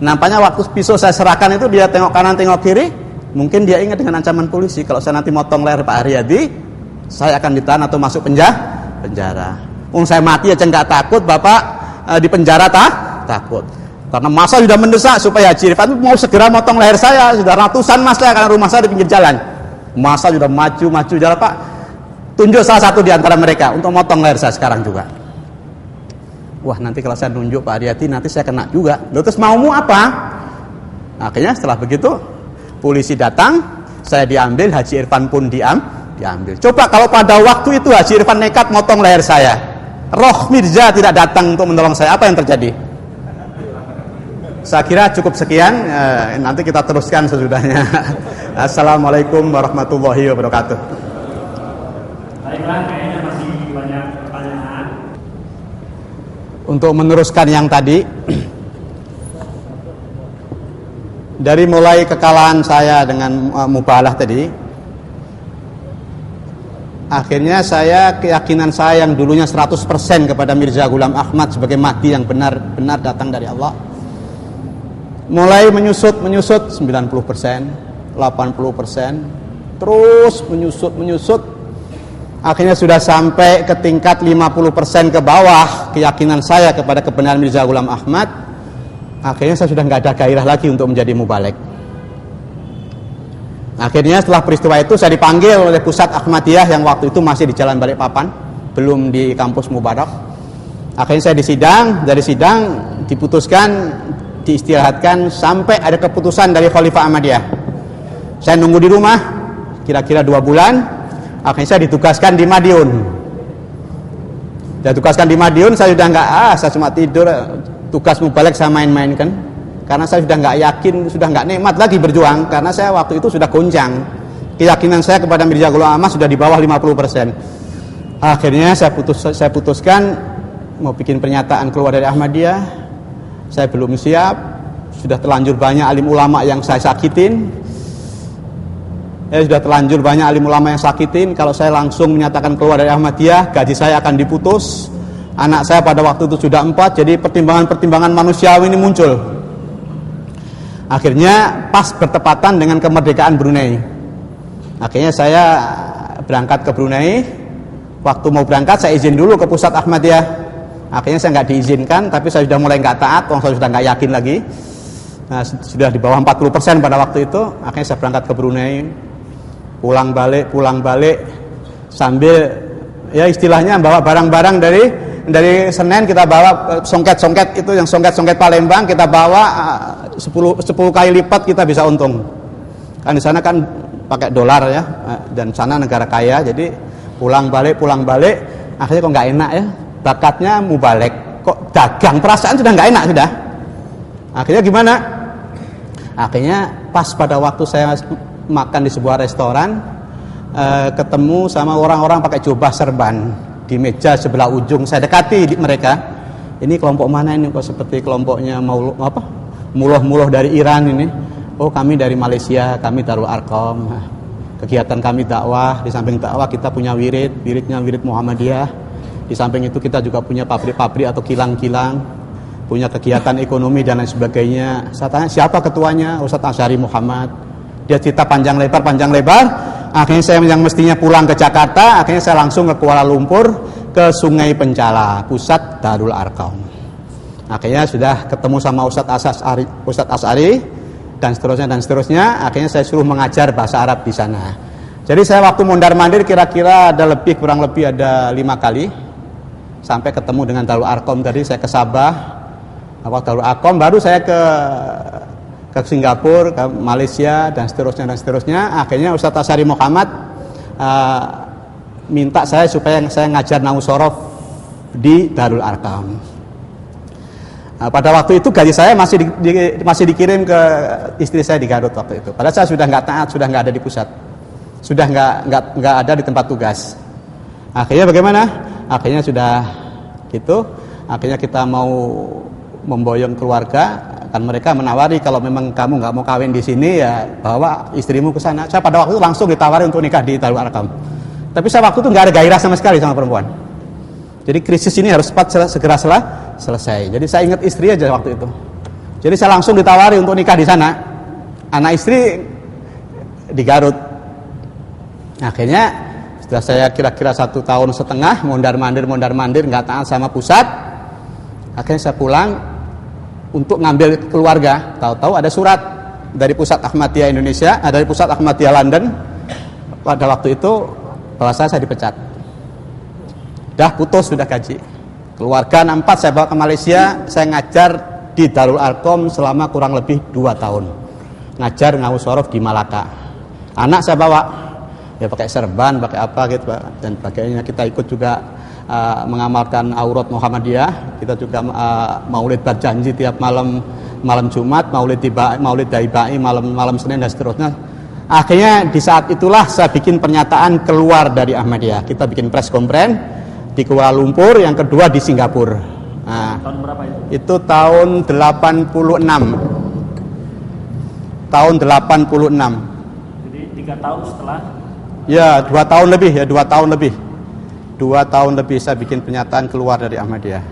Nampaknya waktu pisau saya serahkan itu, dia tengok kanan tengok kiri, mungkin dia ingat dengan ancaman polisi, kalau saya nanti motong leher Pak Haryadi, saya akan ditahan atau masuk penjara. Saya mati aja nggak takut, bapak di penjara takut. Karena masa sudah mendesak supaya Haji Irfan mau segera motong leher saya, sudah ratusan masa, karena rumah saya di pinggir jalan. Masa sudah maju jalan, Pak, tunjuk salah satu di antara mereka untuk motong leher saya sekarang juga. Wah, nanti kalau saya nunjuk Pak Haryadi, nanti saya kena juga. Lalu terus maumu apa? Akhirnya setelah begitu, polisi datang, saya diambil, Haji Irfan pun diambil. Coba kalau pada waktu itu Haji Irfan nekat motong leher saya, roh Mirza tidak datang untuk menolong saya, apa yang terjadi? Saya kira cukup sekian, nanti kita teruskan sesudahnya. Assalamualaikum warahmatullahi wabarakatuh. Baiklah, kayaknya masih banyak pertanyaan. Untuk meneruskan yang tadi, dari mulai kekalahan saya dengan mubalah tadi, akhirnya keyakinan saya yang dulunya 100% kepada Mirza Ghulam Ahmad sebagai mahdi yang benar-benar datang dari Allah, mulai menyusut 90%, 80%, terus menyusut. Akhirnya sudah sampai ke tingkat 50% ke bawah keyakinan saya kepada kebenaran Mirza Ghulam Ahmad. Akhirnya saya sudah nggak ada gairah lagi untuk menjadi mubaligh. Akhirnya setelah peristiwa itu saya dipanggil oleh Pusat Ahmadiyah yang waktu itu masih di Jalan Balikpapan, belum di kampus Mubarak. Akhirnya saya dari sidang diputuskan, diistirahatkan sampai ada keputusan dari Khalifah Ahmadiyah. Saya nunggu di rumah kira-kira 2 bulan. Akhirnya saya ditugaskan di Madiun. Saya sudah nggak, saya cuma tidur, tugas mubaligh saya main-mainkan. Karena saya sudah nggak yakin, sudah nggak nikmat lagi berjuang, karena saya waktu itu sudah goncang. Keyakinan saya kepada Mirza Ghulam Ahmad sudah di bawah 50%. Akhirnya saya putuskan mau bikin pernyataan keluar dari Ahmadiyah. Saya belum siap, sudah terlanjur banyak alim ulama yang saya sakitin. Kalau saya langsung menyatakan keluar dari Ahmadiyah, gaji saya akan diputus. Anak saya pada waktu itu sudah 4, jadi pertimbangan-pertimbangan manusiawi ini muncul. Akhirnya pas bertepatan dengan kemerdekaan Brunei. Akhirnya saya berangkat ke Brunei. Waktu mau berangkat saya izin dulu ke Pusat Ahmadiyah. Akhirnya saya nggak diizinkan, tapi saya sudah mulai nggak taat, saya sudah nggak yakin lagi. Sudah di bawah 40% pada waktu itu. Akhirnya saya berangkat ke Brunei. Pulang balik sambil ya istilahnya bawa barang-barang dari Senen, kita bawa songket-songket itu, yang songket-songket Palembang kita bawa 10 kali lipat kita bisa untung. Kan di sana kan pakai dolar ya, dan sana negara kaya, jadi pulang balik akhirnya kok nggak enak ya, bakatnya mubaligh kok dagang, perasaan sudah nggak enak sudah. Akhirnya gimana? Akhirnya pas pada waktu saya makan di sebuah restoran, ketemu sama orang-orang pakai jubah serban di meja sebelah ujung. Saya dekati mereka. Ini kelompok mana ini? Kok seperti kelompoknya Muluh dari Iran ini. Oh, kami dari Malaysia, kami Darul Arqam. Kegiatan kami dakwah. Di samping dakwah kita punya wiridnya wirid Muhammadiyah. Di samping itu kita juga punya pabrik-pabrik atau kilang-kilang, punya kegiatan ekonomi dan lain sebagainya. Saya tanya siapa ketuanya? Ustaz Asy'ari Muhammad. Dia cerita panjang lebar. Akhirnya saya yang mestinya pulang ke Jakarta, akhirnya saya langsung ke Kuala Lumpur, ke Sungai Pencala, pusat Darul Arqam. Akhirnya sudah ketemu sama Ustadz As'ari dan seterusnya. Akhirnya saya suruh mengajar bahasa Arab di sana. Jadi saya waktu mondar-mandir kira-kira kurang lebih ada 5 kali sampai ketemu dengan Darul Arkom tadi. Saya ke Sabah, Darul Arkom, baru saya ke Singapura, ke Malaysia dan seterusnya. Akhirnya Ustadz As'ari Muhammad minta saya supaya saya ngajar Nahwu Shorof di Darul Arkom. Pada waktu itu gaji saya masih dikirim ke istri saya di Garut waktu itu. Padahal saya sudah nggak taat, sudah nggak ada di pusat, sudah nggak ada di tempat tugas. Akhirnya bagaimana? Akhirnya sudah gitu. Akhirnya kita mau memboyong keluarga, kan mereka menawari kalau memang kamu nggak mau kawin di sini ya bawa istrimu ke sana. Saya pada waktu itu langsung ditawari untuk nikah di Darul Arkom. Tapi saya waktu itu nggak ada gairah sama sekali sama perempuan. Jadi krisis ini harus cepat segera selesai. Jadi saya ingat istri aja waktu itu. Jadi saya langsung ditawari untuk nikah di sana. Anak istri di Garut. Akhirnya setelah saya kira-kira 1,5 tahun mondar-mandir nggak taat sama pusat. Akhirnya saya pulang untuk ngambil keluarga. Tahu-tahu ada surat dari Pusat Ahmadiyah Indonesia, dari Pusat Ahmadiyah London. Pada waktu itu bahwa saya dipecat. Sudah gaji. Keluarga 4 saya bawa ke Malaysia, saya ngajar di Darul Arkom selama kurang lebih 2 tahun. Ngajar Nahwu Shorof di Malaka. Anak saya bawa, ya pakai serban, pakai apa gitu Pak, dan sebagainya. Kita ikut juga mengamalkan aurat Muhammadiyah. Kita juga maulid berjanji tiap malam Jumat, maulid daibai malam Senin dan seterusnya. Akhirnya di saat itulah saya bikin pernyataan keluar dari Ahmadiyah. Kita bikin press conference di Kuala Lumpur, yang kedua di Singapura. Nah, tahun berapa itu? Itu tahun 86. Tahun 86. Jadi 3 tahun setelah? Ya, 2 tahun lebih ya, 2 tahun lebih. 2 tahun lebih saya bikin pernyataan keluar dari Ahmadiyah.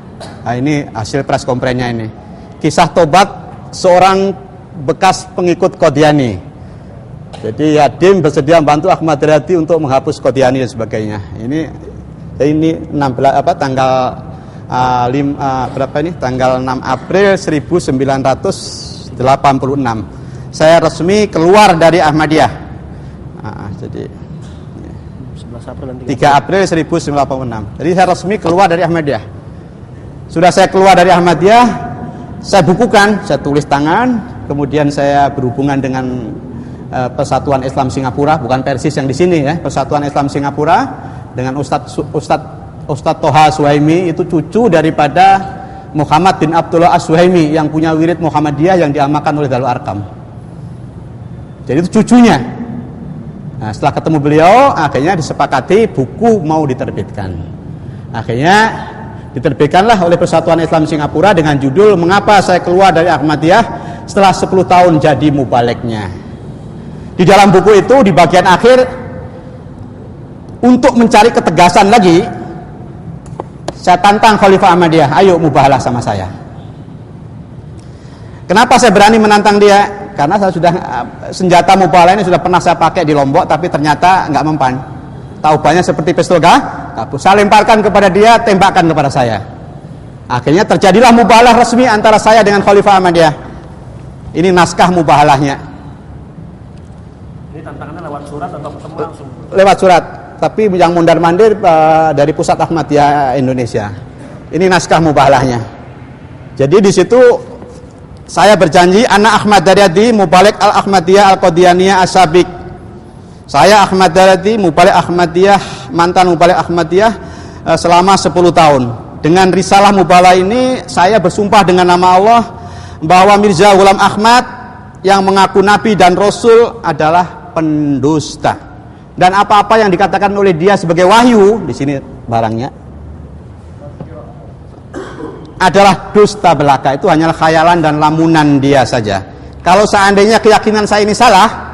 Nah, ini hasil press conference-nya ini. Kisah tobat seorang bekas pengikut Qadiani. Jadi Yadim bersedia membantu Ahmad Riyadi untuk menghapus Qadiani dan sebagainya. Ini 16 tanggal 6 April 1986. Saya resmi keluar dari Ahmadiyah. Jadi 3 April 1986. Jadi saya resmi keluar dari Ahmadiyah. Sudah saya keluar dari Ahmadiyah, saya bukukan, saya tulis tangan, kemudian saya berhubungan dengan Persatuan Islam Singapura, bukan Persis yang di sini ya, Persatuan Islam Singapura, dengan Ustadz Toha Suhaimi, itu cucu daripada Muhammad bin Abdullah As-Suhaimi yang punya wirid Muhammadiyah yang diamalkan oleh Darul Arkom. Jadi itu cucunya. Nah, setelah ketemu beliau, akhirnya disepakati buku mau diterbitkan. Akhirnya diterbitkanlah oleh Persatuan Islam Singapura dengan judul Mengapa Saya Keluar dari Ahmadiyah Setelah 10 Tahun Jadi Mubaliknya. Di dalam buku itu di bagian akhir, untuk mencari ketegasan lagi, saya tantang Khalifah Ahmadiyah, ayo mubahalah sama saya. Kenapa saya berani menantang dia? Karena saya sudah senjata mubahalah ini sudah pernah saya pakai di Lombok, tapi ternyata nggak mempan. Taubannya seperti pistol kapus. Saya lemparkan kepada dia, tembakkan kepada saya. Akhirnya terjadilah mubahalah resmi antara saya dengan Khalifah Ahmadiyah. Ini naskah mubahalahnya. Ini tantangannya lewat surat atau ketemu langsung? Lewat surat, tapi yang mondar-mandir dari Pusat Ahmadiyah Indonesia. Ini naskah mubahalahnya. Jadi di situ saya berjanji, anak Ahmad Daryadi mubalik al-Ahmadiyah al-Qadianiyah as-Sabiq. Saya Ahmad Daryadi mubalik Ahmadiyah, mantan mubalik Ahmadiyah selama 10 tahun. Dengan risalah mubahalah ini saya bersumpah dengan nama Allah bahwa Mirza Ghulam Ahmad yang mengaku nabi dan rasul adalah pendusta. Dan apa-apa yang dikatakan oleh dia sebagai wahyu, di sini barangnya, adalah dusta belaka. Itu hanyalah khayalan dan lamunan dia saja. Kalau seandainya keyakinan saya ini salah,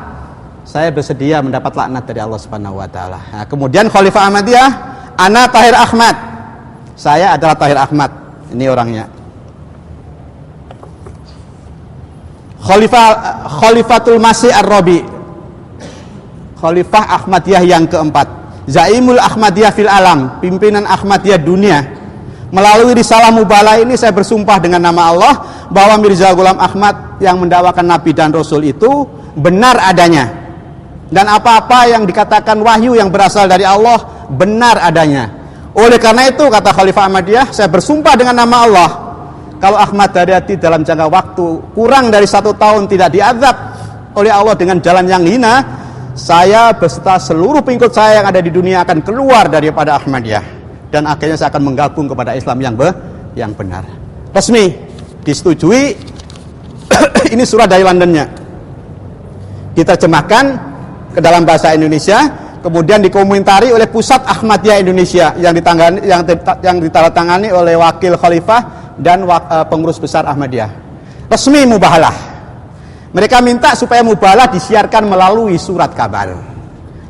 saya bersedia mendapat laknat dari Allah Subhanahu wa taala. Nah, kemudian Khalifah Ahmadiyah, ana Tahir Ahmad. Saya adalah Tahir Ahmad. Ini orangnya. Khalifatul Masih Ar-Rabi. Khalifah Ahmadiyah yang keempat. Zaimul Ahmadiyah fil alam, pimpinan Ahmadiyah dunia. Melalui risalah Mubalah ini saya bersumpah dengan nama Allah bahwa Mirza Ghulam Ahmad yang mendakwakan Nabi dan Rasul itu benar adanya. Dan apa-apa yang dikatakan wahyu yang berasal dari Allah benar adanya. Oleh karena itu, kata Khalifah Ahmadiyah, saya bersumpah dengan nama Allah, kalau Ahmad Daryati dalam jangka waktu kurang dari 1 tahun tidak diazab oleh Allah dengan jalan yang hina, saya beserta seluruh pengikut saya yang ada di dunia akan keluar daripada Ahmadiyah. Dan akhirnya saya akan menggabung kepada Islam yang benar. Resmi disetujui. Ini surat dari Londonnya, diterjemahkan ke dalam bahasa Indonesia, kemudian dikomentari oleh Pusat Ahmadiyah Indonesia yang ditandatangani oleh Wakil Khalifah dan Pengurus Besar Ahmadiyah. Resmi Mubahalah. Mereka minta supaya Mubahalah disiarkan melalui surat kabar.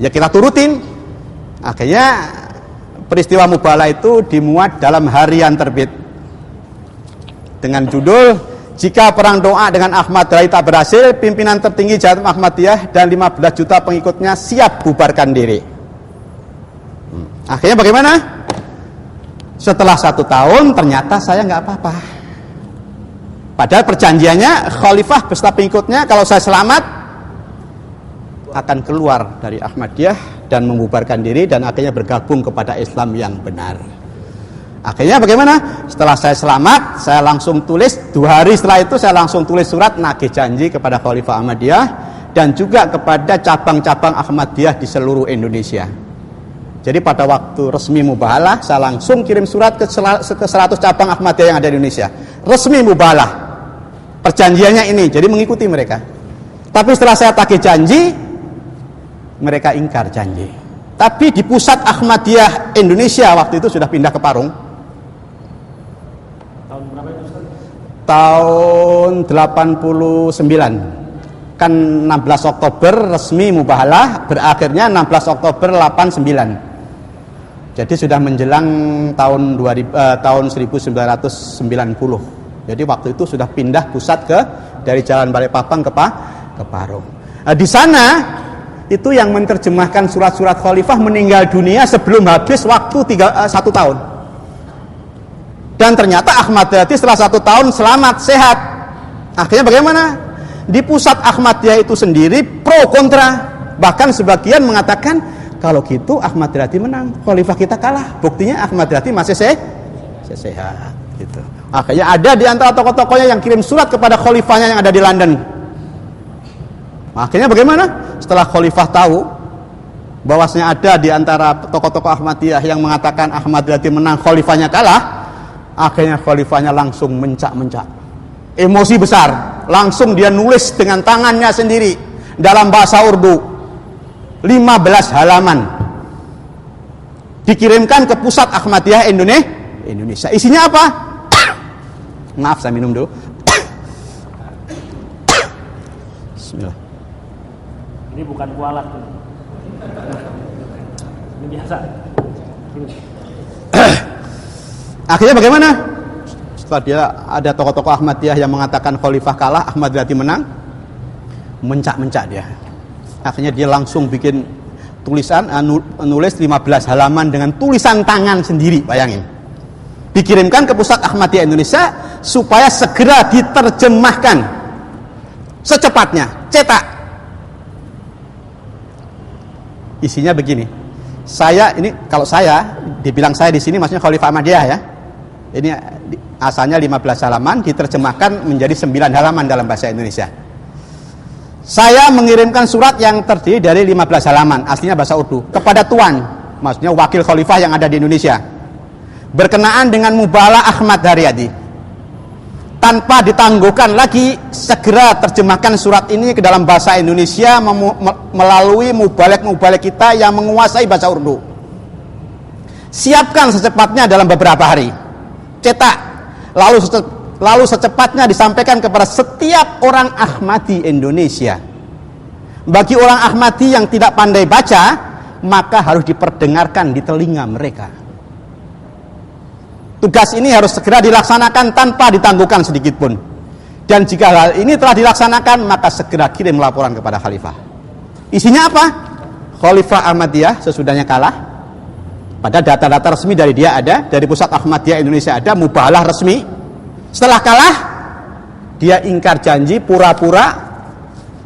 Ya kita turutin. Akhirnya peristiwa Mubahalah itu dimuat dalam harian terbit dengan judul "Jika Perang Doa dengan Ahmad Daryati tak berhasil, pimpinan tertinggi Jamaah Ahmadiyah dan 15 juta pengikutnya siap bubarkan diri." Akhirnya bagaimana? Setelah 1 tahun ternyata saya nggak apa-apa. Padahal perjanjiannya Khalifah beserta pengikutnya kalau saya selamat akan keluar dari Ahmadiyah dan membubarkan diri dan akhirnya bergabung kepada Islam yang benar. Akhirnya bagaimana? Setelah saya selamat, saya langsung tulis, 2 hari setelah itu saya langsung tulis surat nagih janji kepada Khalifah Ahmadiyah dan juga kepada cabang-cabang Ahmadiyah di seluruh Indonesia. Jadi pada waktu resmi Mubahalah, saya langsung kirim surat ke 100 cabang Ahmadiyah yang ada di Indonesia. Resmi Mubahalah. Perjanjiannya ini, jadi mengikuti mereka. Tapi setelah saya tagih janji, mereka ingkar janji. Tapi di pusat Ahmadiyah Indonesia waktu itu sudah pindah ke Parung. Tahun berapa itu Ustaz? Tahun 89. Kan 16 Oktober resmi Mubahalah, berakhirnya 16 Oktober 89. Jadi sudah menjelang tahun 1990. Jadi waktu itu sudah pindah pusat dari Jalan Balikpapan ke Parung. Nah, di sana itu yang menerjemahkan surat-surat Khalifah meninggal dunia sebelum habis waktu 1 tahun. Dan ternyata Ahmad Daryati setelah 1 tahun selamat, sehat. Akhirnya bagaimana? Di pusat Ahmadiyah itu sendiri pro kontra. Bahkan sebagian mengatakan kalau gitu Ahmad Daryati menang, Khalifah kita kalah. Buktinya Ahmad Daryati masih sehat gitu. Akhirnya ada di antara tokoh-tokohnya yang kirim surat kepada Khalifahnya yang ada di London. Akhirnya bagaimana? Setelah Khalifah tahu bahwasanya ada di antara tokoh-tokoh Ahmadiyah yang mengatakan Ahmad Daryati menang, Khalifahnya kalah, akhirnya Khalifahnya langsung mencak-mencak. Emosi besar, langsung dia nulis dengan tangannya sendiri dalam bahasa Urdu 15 halaman. Dikirimkan ke pusat Ahmadiyah Indonesia. Isinya apa? Maaf, saya minum dulu. Bismillah. Ini bukan kualat. Ini biasa. Akhirnya bagaimana? Setelah dia ada tokoh-tokoh Ahmadiyah yang mengatakan Khalifah kalah, Ahmad Daryati menang, mencak-mencak dia. Akhirnya dia langsung bikin tulisan, nulis 15 halaman dengan tulisan tangan sendiri, bayangin. Dikirimkan ke pusat Ahmadiyah Indonesia supaya segera diterjemahkan secepatnya, cetak. Isinya begini. Kalau saya dibilang saya di sini maksudnya Khalifah Ahmadiyah ya. Ini asalnya 15 halaman diterjemahkan menjadi 9 halaman dalam bahasa Indonesia. Saya mengirimkan surat yang terdiri dari 15 halaman, aslinya bahasa Urdu, kepada Tuan, maksudnya wakil khalifah yang ada di Indonesia, berkenaan dengan Mubahalah Ahmad Daryati. Tanpa ditangguhkan lagi, segera terjemahkan surat ini ke dalam bahasa Indonesia melalui mubalek-mubalek kita yang menguasai bahasa Urdu. Siapkan secepatnya dalam beberapa hari. Cetak, lalu secepatnya disampaikan kepada setiap orang Ahmadi Indonesia. Bagi orang Ahmadi yang tidak pandai baca, maka harus diperdengarkan di telinga mereka. Tugas ini harus segera dilaksanakan tanpa ditangguhkan sedikit pun. Dan jika hal ini telah dilaksanakan, maka segera kirim laporan kepada Khalifah. Isinya apa? Khalifah Ahmadiyah sesudahnya kalah, Pada data-data resmi dari dia ada, dari Pusat Ahmadiyah Indonesia ada, mubahalah resmi. Setelah kalah, dia ingkar janji, pura-pura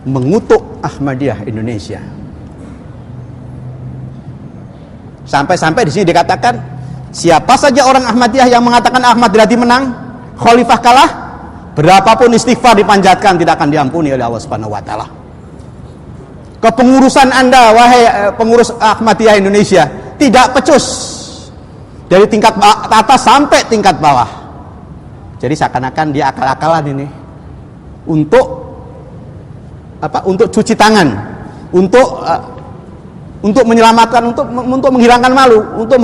mengutuk Ahmadiyah Indonesia. Sampai-sampai di sini dikatakan, siapa saja orang Ahmadiyah yang mengatakan Ahmad Riyadi menang, khalifah kalah, berapapun istighfar dipanjatkan tidak akan diampuni oleh Allah Subhanahu wa taala. Kepengurusan Anda, wahai pengurus Ahmadiyah Indonesia, tidak pecus dari tingkat atas sampai tingkat bawah. Jadi seakan-akan dia akal-akalan ini untuk apa? Untuk cuci tangan, untuk menyelamatkan, untuk menghilangkan malu, untuk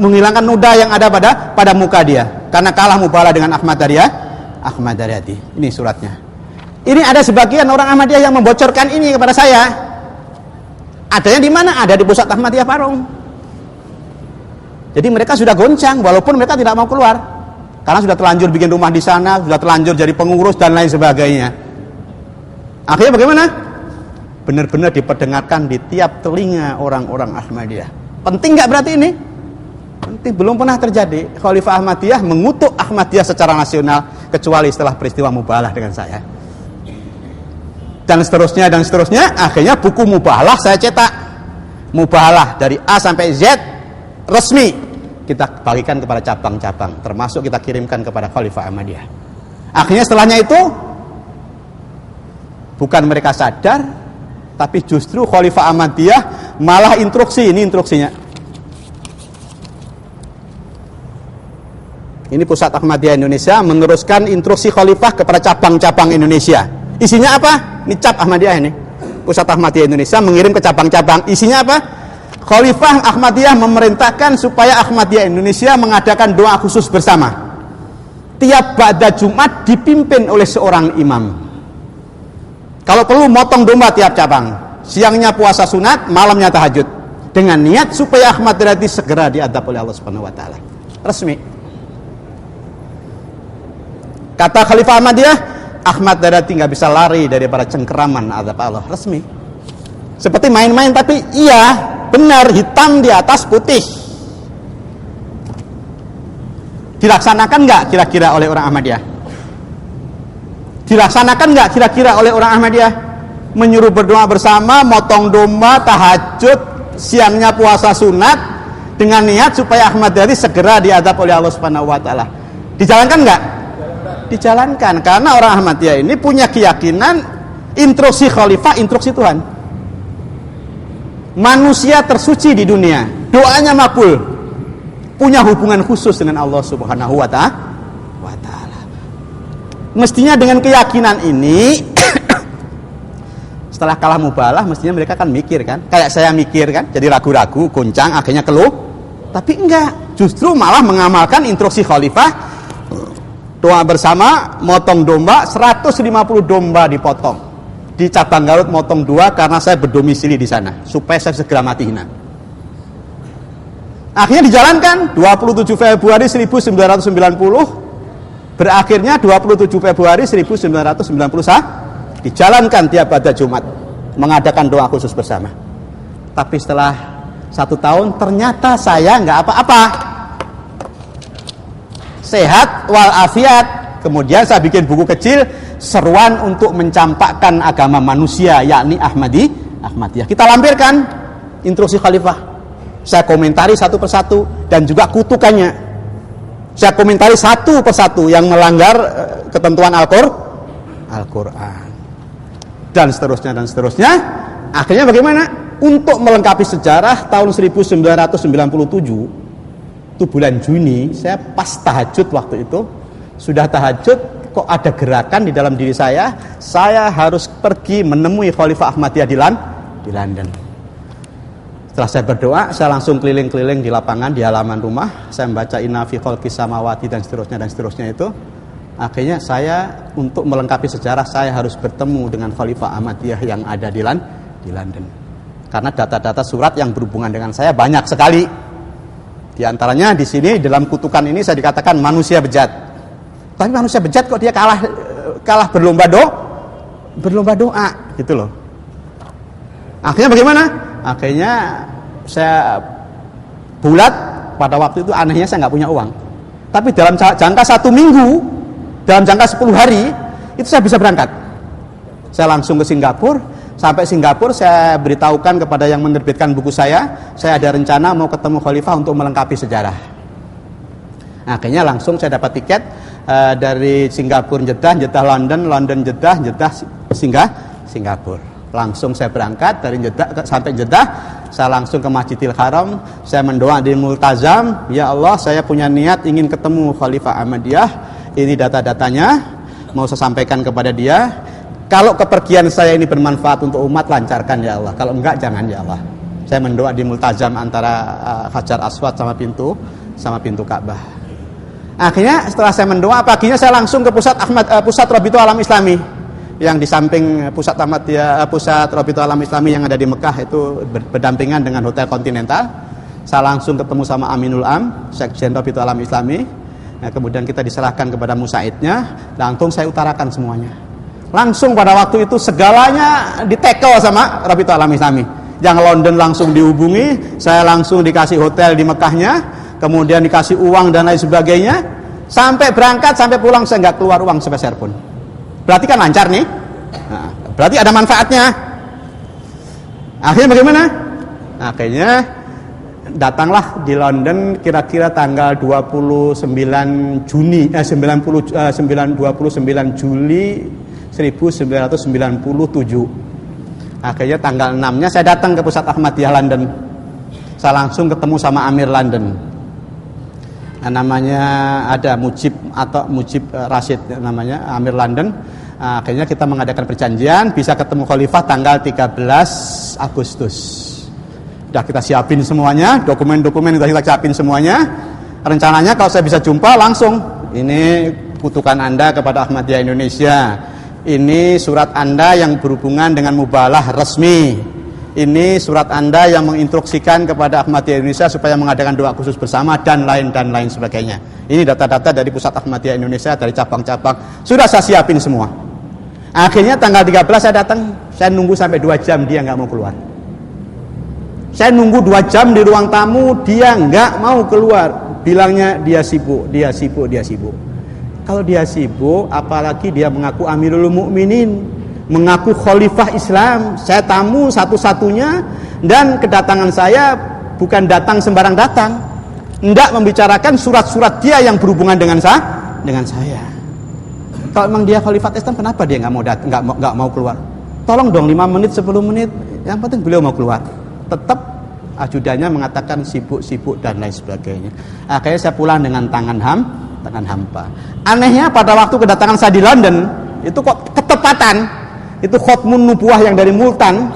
menghilangkan noda yang ada pada muka dia, karena kalah mubahalah dengan Ahmad Riyadi. Ini suratnya. Ini ada sebagian orang Ahmadiyah yang membocorkan ini kepada saya. Adanya di mana? Ada di Pusat Ahmadiyah Parung. Jadi mereka sudah goncang, walaupun mereka tidak mau keluar, karena sudah terlanjur bikin rumah di sana, sudah terlanjur jadi pengurus dan lain sebagainya. Akhirnya bagaimana? Benar-benar diperdengarkan di tiap telinga orang-orang Ahmadiyah. Penting nggak berarti ini? Penting. Belum pernah terjadi Khalifah Ahmadiyah mengutuk Ahmadiyah secara nasional kecuali setelah peristiwa mubahalah dengan saya. Dan seterusnya. Akhirnya buku mubahalah saya cetak. Mubahalah dari A sampai Z resmi kita bagikan kepada cabang-cabang, termasuk kita kirimkan kepada Khalifah Ahmadiyah. Akhirnya setelahnya itu bukan mereka sadar, tapi justru Khalifah Ahmadiyah malah instruksi. Ini instruksinya. Ini Pusat Ahmadiyah Indonesia meneruskan instruksi Khalifah kepada cabang-cabang Indonesia. Isinya apa? Ini cap Ahmadiyah ini. Pusat Ahmadiyah Indonesia mengirim ke cabang-cabang. Isinya apa? Khalifah Ahmadiyah memerintahkan supaya Ahmadiyah Indonesia mengadakan doa khusus bersama. Tiap ba'da Jumat dipimpin oleh seorang imam. Kalau perlu motong domba tiap cabang. Siangnya puasa sunat, malamnya tahajud. Dengan niat supaya Ahmad Riyadi segera diadab oleh Allah Subhanahu wa taala. Resmi. Kata Khalifah Ahmadiyah, Ahmad Riyadi nggak bisa lari daripada cengkeraman azab Allah. Resmi. Seperti main-main, tapi iya, benar, hitam di atas putih. Dilaksanakan nggak kira-kira oleh orang Ahmadiyah? Dilaksanakan nggak kira-kira oleh orang Ahmadiyah? Menyuruh berdoa bersama, motong domba, tahajud, siangnya puasa sunat, dengan niat supaya Ahmad Riyadi segera diadab oleh Allah Subhanahu wa taala. Dijalankan nggak? Dijalankan, karena orang Ahmadiyah ini punya keyakinan instruksi khalifah, instruksi Tuhan. Manusia tersuci di dunia, doanya makbul, punya hubungan khusus dengan Allah Subhanahu wa taala. Mestinya dengan keyakinan ini setelah kalah mubahalah mestinya mereka kan mikir kan, kayak saya mikir kan, jadi ragu-ragu, goncang, akhirnya keluh. Tapi enggak, justru malah mengamalkan instruksi khalifah. Doa bersama, motong domba, 150 domba dipotong. Di cabang Garut motong 2 karena saya berdomisili di sana, supaya saya segera mati hina. Akhirnya dijalankan 27 Februari 1990, berakhirnya 27 Februari 1991, dijalankan tiap pada Jumat, mengadakan doa khusus bersama. Tapi setelah 1 tahun ternyata saya nggak apa-apa, sehat walafiat. Kemudian saya bikin buku kecil, seruan untuk mencampakkan agama manusia, yakni Ahmadiyah. Kita lampirkan instruksi khalifah. Saya komentari satu persatu dan juga kutukannya. Saya komentari satu persatu yang melanggar ketentuan Al-Quran. Dan seterusnya. Akhirnya bagaimana? Untuk melengkapi sejarah, tahun 1997, itu bulan Juni, saya pas tahajud waktu itu, sudah tahajud, kok ada gerakan di dalam diri saya harus pergi menemui Khalifah Ahmadiyah di London. Setelah saya berdoa, saya langsung keliling-keliling di lapangan, di halaman rumah, saya membaca Inna fi khalqis samawati dan seterusnya itu. Akhirnya saya, untuk melengkapi sejarah, saya harus bertemu dengan Khalifah Ahmadiyah yang ada di London. Karena data-data surat yang berhubungan dengan saya banyak sekali. Di antaranya di sini dalam kutukan ini saya dikatakan manusia bejat. Tapi manusia bejat kok dia kalah berlomba doa gitu loh. Akhirnya bagaimana? Akhirnya saya bulat pada waktu itu anehnya saya nggak punya uang. Tapi dalam jangka 1 minggu, dalam jangka 10 hari, itu saya bisa berangkat. Saya langsung ke Singapura. Sampai Singapura saya beritahukan kepada yang menerbitkan buku saya ada rencana mau ketemu khalifah untuk melengkapi sejarah. Akhirnya langsung saya dapat tiket dari Singapura Jeddah London, London Jeddah Singapura. Langsung saya berangkat dari Jeddah sampai Jeddah, saya langsung ke Masjidil Haram, saya mendoa di Multazam, ya Allah, saya punya niat ingin ketemu Khalifah Ahmadiyah, ini data-datanya, mau saya sampaikan kepada dia. Kalau kepergian saya ini bermanfaat untuk umat, lancarkan ya Allah. Kalau enggak, jangan ya Allah. Saya mendoa di Multazam antara Hajar Aswad sama pintu Ka'bah. Akhirnya setelah saya mendoa, paginya saya langsung ke pusat Rabitul Alam Islami yang di samping pusat Rabitul Alam Islami yang ada di Mekah, itu berdampingan dengan Hotel Continental. Saya langsung ketemu sama Aminul Am, Sekjen Rabitul Alam Islami. Nah, kemudian kita diserahkan kepada musaidnya, langsung saya utarakan semuanya. Langsung pada waktu itu segalanya ditekel sama Rabitul Alam Islami. Yang London langsung dihubungi, saya langsung dikasih hotel di Mekahnya, kemudian dikasih uang dan lain sebagainya. Sampai berangkat, sampai pulang saya nggak keluar uang sepeser pun. Berarti kan lancar nih. Nah, berarti ada manfaatnya. Akhirnya bagaimana? Akhirnya datanglah di London kira-kira tanggal 29 Juli 1997. Akhirnya tanggal 6-nya saya datang ke pusat Ahmadiyah London. Saya langsung ketemu sama Amir London. Namanya ada Mujib Rashid namanya, Amir London. Akhirnya kita mengadakan perjanjian bisa ketemu khalifah tanggal 13 Agustus. Sudah kita siapin semuanya, dokumen-dokumen sudah kita siapin semuanya. Rencananya kalau saya bisa jumpa langsung, ini kutukan Anda kepada Ahmadiyah Indonesia. Ini surat Anda yang berhubungan dengan mubalah resmi. Ini surat Anda yang menginstruksikan kepada Ahmadiyah Indonesia supaya mengadakan doa khusus bersama dan lain sebagainya. Ini data-data dari pusat Ahmadiyah Indonesia, dari cabang-cabang. Sudah saya siapin semua. Akhirnya tanggal 13 saya datang, saya nunggu sampai 2 jam dia nggak mau keluar. Saya nunggu 2 jam di ruang tamu, dia nggak mau keluar. Bilangnya dia sibuk. Kalau dia sibuk, apalagi dia mengaku Amirul Mukminin, mengaku Khalifah Islam. Saya tamu satu-satunya, dan kedatangan saya bukan datang sembarang datang. Tidak membicarakan surat-surat dia yang berhubungan dengan saya. Kalau memang dia Khalifah Islam, kenapa dia nggak mau keluar? Tolong dong 5 menit, 10 menit. Yang penting beliau mau keluar. Tetap ajudannya mengatakan sibuk dan lain sebagainya. Akhirnya saya pulang dengan tangan hampa. Anehnya pada waktu kedatangan saya di London, itu kok ketepatan. Itu Khotmun Nubuwah yang dari Multan.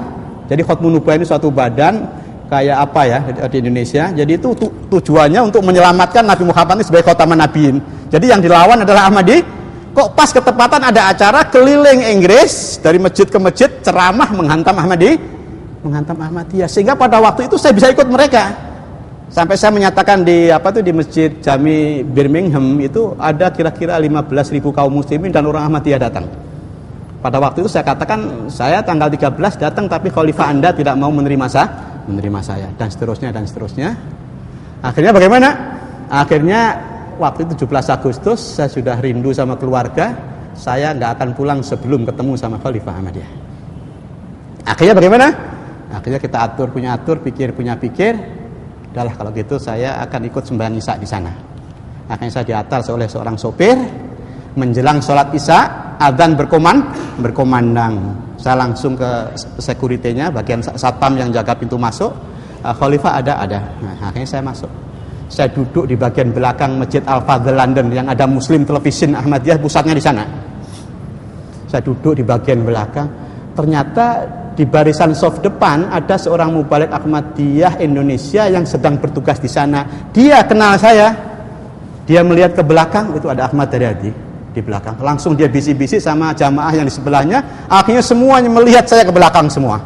Jadi Khotmun Nubuwah ini suatu badan kayak apa ya di Indonesia. Jadi itu tujuannya untuk menyelamatkan Nabi Muhammad ini sebagai khotaman nabiin. Jadi yang dilawan adalah Ahmadi. Kok pas ketepatan ada acara keliling Inggris dari masjid ke masjid ceramah menghantam Ahmadiyah, sehingga pada waktu itu saya bisa ikut mereka. Sampai saya menyatakan di Masjid Jami Birmingham itu ada kira-kira 15.000 kaum muslimin dan orang Ahmadiyah datang. Pada waktu itu saya katakan, saya tanggal 13 datang tapi khalifah Anda tidak mau menerima saya, dan seterusnya. Akhirnya bagaimana? Akhirnya waktu itu 17 Agustus saya sudah rindu sama keluarga. Saya nggak akan pulang sebelum ketemu sama Khalifah Ahmadiyah. Akhirnya bagaimana? Akhirnya kita pikir. Udahlah kalau gitu saya akan ikut sembahyang Isya di sana. Akhirnya saya diantar oleh seorang sopir. Menjelang sholat Isya, adzan berkomandang. Saya langsung ke security-nya, bagian satpam yang jaga pintu masuk. Khalifah ada. Nah, akhirnya saya masuk. Saya duduk di bagian belakang Masjid Al-Fadl London yang ada Muslim Television Ahmadiyah, pusatnya di sana. Saya duduk di bagian belakang. Ternyata di barisan soft depan ada seorang mubalik Ahmadiyah Indonesia yang sedang bertugas di sana. Dia kenal saya. Dia melihat ke belakang, itu ada Ahmad Daryadi di belakang. Langsung dia bisik-bisik sama jamaah yang di sebelahnya. Akhirnya semuanya melihat saya ke belakang semua.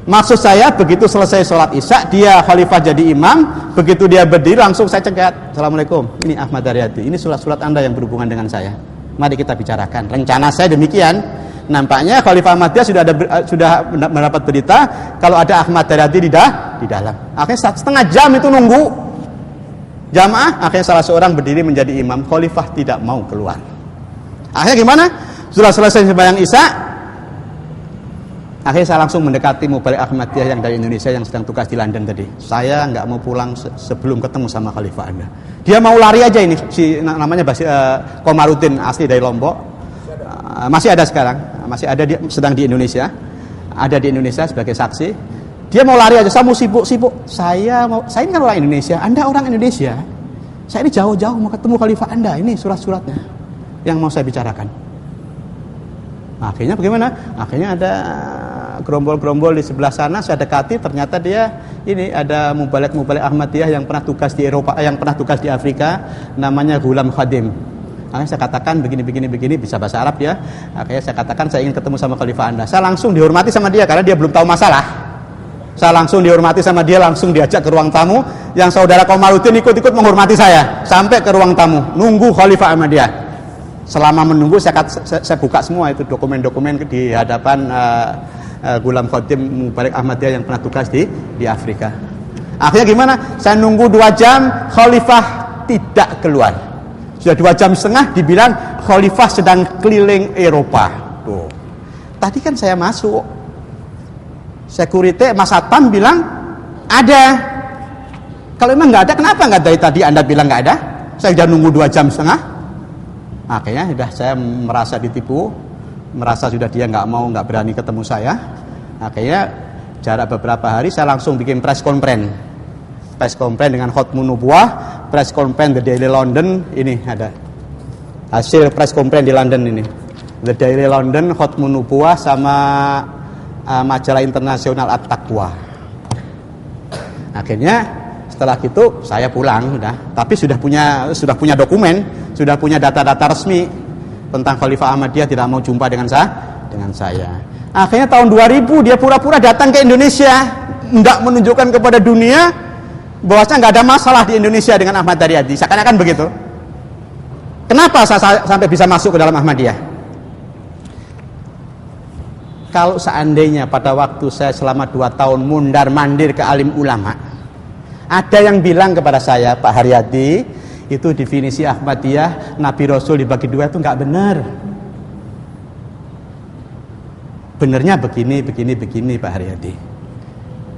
Maksud saya, begitu selesai sholat Isya, dia khalifah jadi imam. Begitu dia berdiri, langsung saya cegat. Assalamualaikum, ini Ahmad Daryadi. Ini surat-surat Anda yang berhubungan dengan saya. Mari kita bicarakan. Rencana saya demikian. Nampaknya Khalifah Ahmadiyah sudah mendapat berita kalau ada Ahmad Daryadi di dalam. Akhirnya setengah jam itu nunggu. Jamaah, akhirnya salah seorang berdiri menjadi imam. Khalifah tidak mau keluar. Akhirnya gimana? Sudah selesai sembahyang Isya, akhirnya saya langsung mendekati Mubalik Ahmadiyah yang dari Indonesia yang sedang tugas di London tadi. Saya nggak mau pulang sebelum ketemu sama Khalifah Anda. Dia mau lari aja ini, si namanya Komarudin, asli dari Lombok. Masih ada sekarang, masih ada, dia sedang di Indonesia, ada di Indonesia sebagai saksi. Dia mau lari aja, saya mau sibuk. Saya ini kan orang Indonesia, Anda orang Indonesia. Saya ini jauh-jauh mau ketemu Khalifah Anda, ini surat-suratnya yang mau saya bicarakan. Akhirnya bagaimana? Akhirnya ada gerombol-gerombol di sebelah sana, saya dekati, ternyata dia ini ada Mubalik Ahmadiyah yang pernah tugas di Eropa, yang pernah tugas di Afrika, namanya Ghulam Khadim. Akhirnya saya katakan begini, bisa bahasa Arab ya. Akhirnya saya katakan saya ingin ketemu sama Khalifah Anda. Saya langsung dihormati sama dia karena dia belum tahu masalah. Saya langsung dihormati sama dia, langsung diajak ke ruang tamu. Yang saudara Komarudin ikut-ikut menghormati saya sampai ke ruang tamu, nunggu Khalifah Ahmadiyah. Selama menunggu saya buka semua itu dokumen-dokumen di hadapan Ghulam Khadim Mubalik Ahmadiyah yang pernah tugas di Afrika. Akhirnya gimana? Saya nunggu 2 jam, Khalifah tidak keluar. Sudah 2 jam setengah dibilang Khalifah sedang keliling Eropa. Tuh. Tadi kan saya masuk, security Mas Satpam bilang ada. Kalau memang nggak ada, kenapa nggak dari tadi Anda bilang nggak ada? Saya sudah nunggu 2 jam setengah. Akhirnya sudah saya merasa ditipu, merasa sudah dia nggak berani ketemu saya. Akhirnya jarak beberapa hari saya langsung bikin press conference dengan Khotmun Nubuwah, press conference The Daily London. Ini ada hasil press conference di London ini, The Daily London, Khotmun Nubuwah sama majalah internasional At-Taqwa. Akhirnya setelah itu saya pulang tapi sudah punya dokumen, sudah punya data-data resmi tentang Khalifah Ahmadiyah tidak mau jumpa dengan saya. Akhirnya tahun 2000 dia pura-pura datang ke Indonesia, tidak menunjukkan kepada dunia bahwasanya nggak ada masalah di Indonesia dengan Ahmad Daryadi. Seakan-akan begitu. Kenapa saya sampai bisa masuk ke dalam Ahmadiyah? Kalau seandainya pada waktu saya selama 2 tahun mundar-mandir ke alim ulama, ada yang bilang kepada saya, Pak Haryadi, itu definisi Ahmadiyah, Nabi Rasul dibagi 2 itu nggak benar. Benernya begini Pak Haryadi.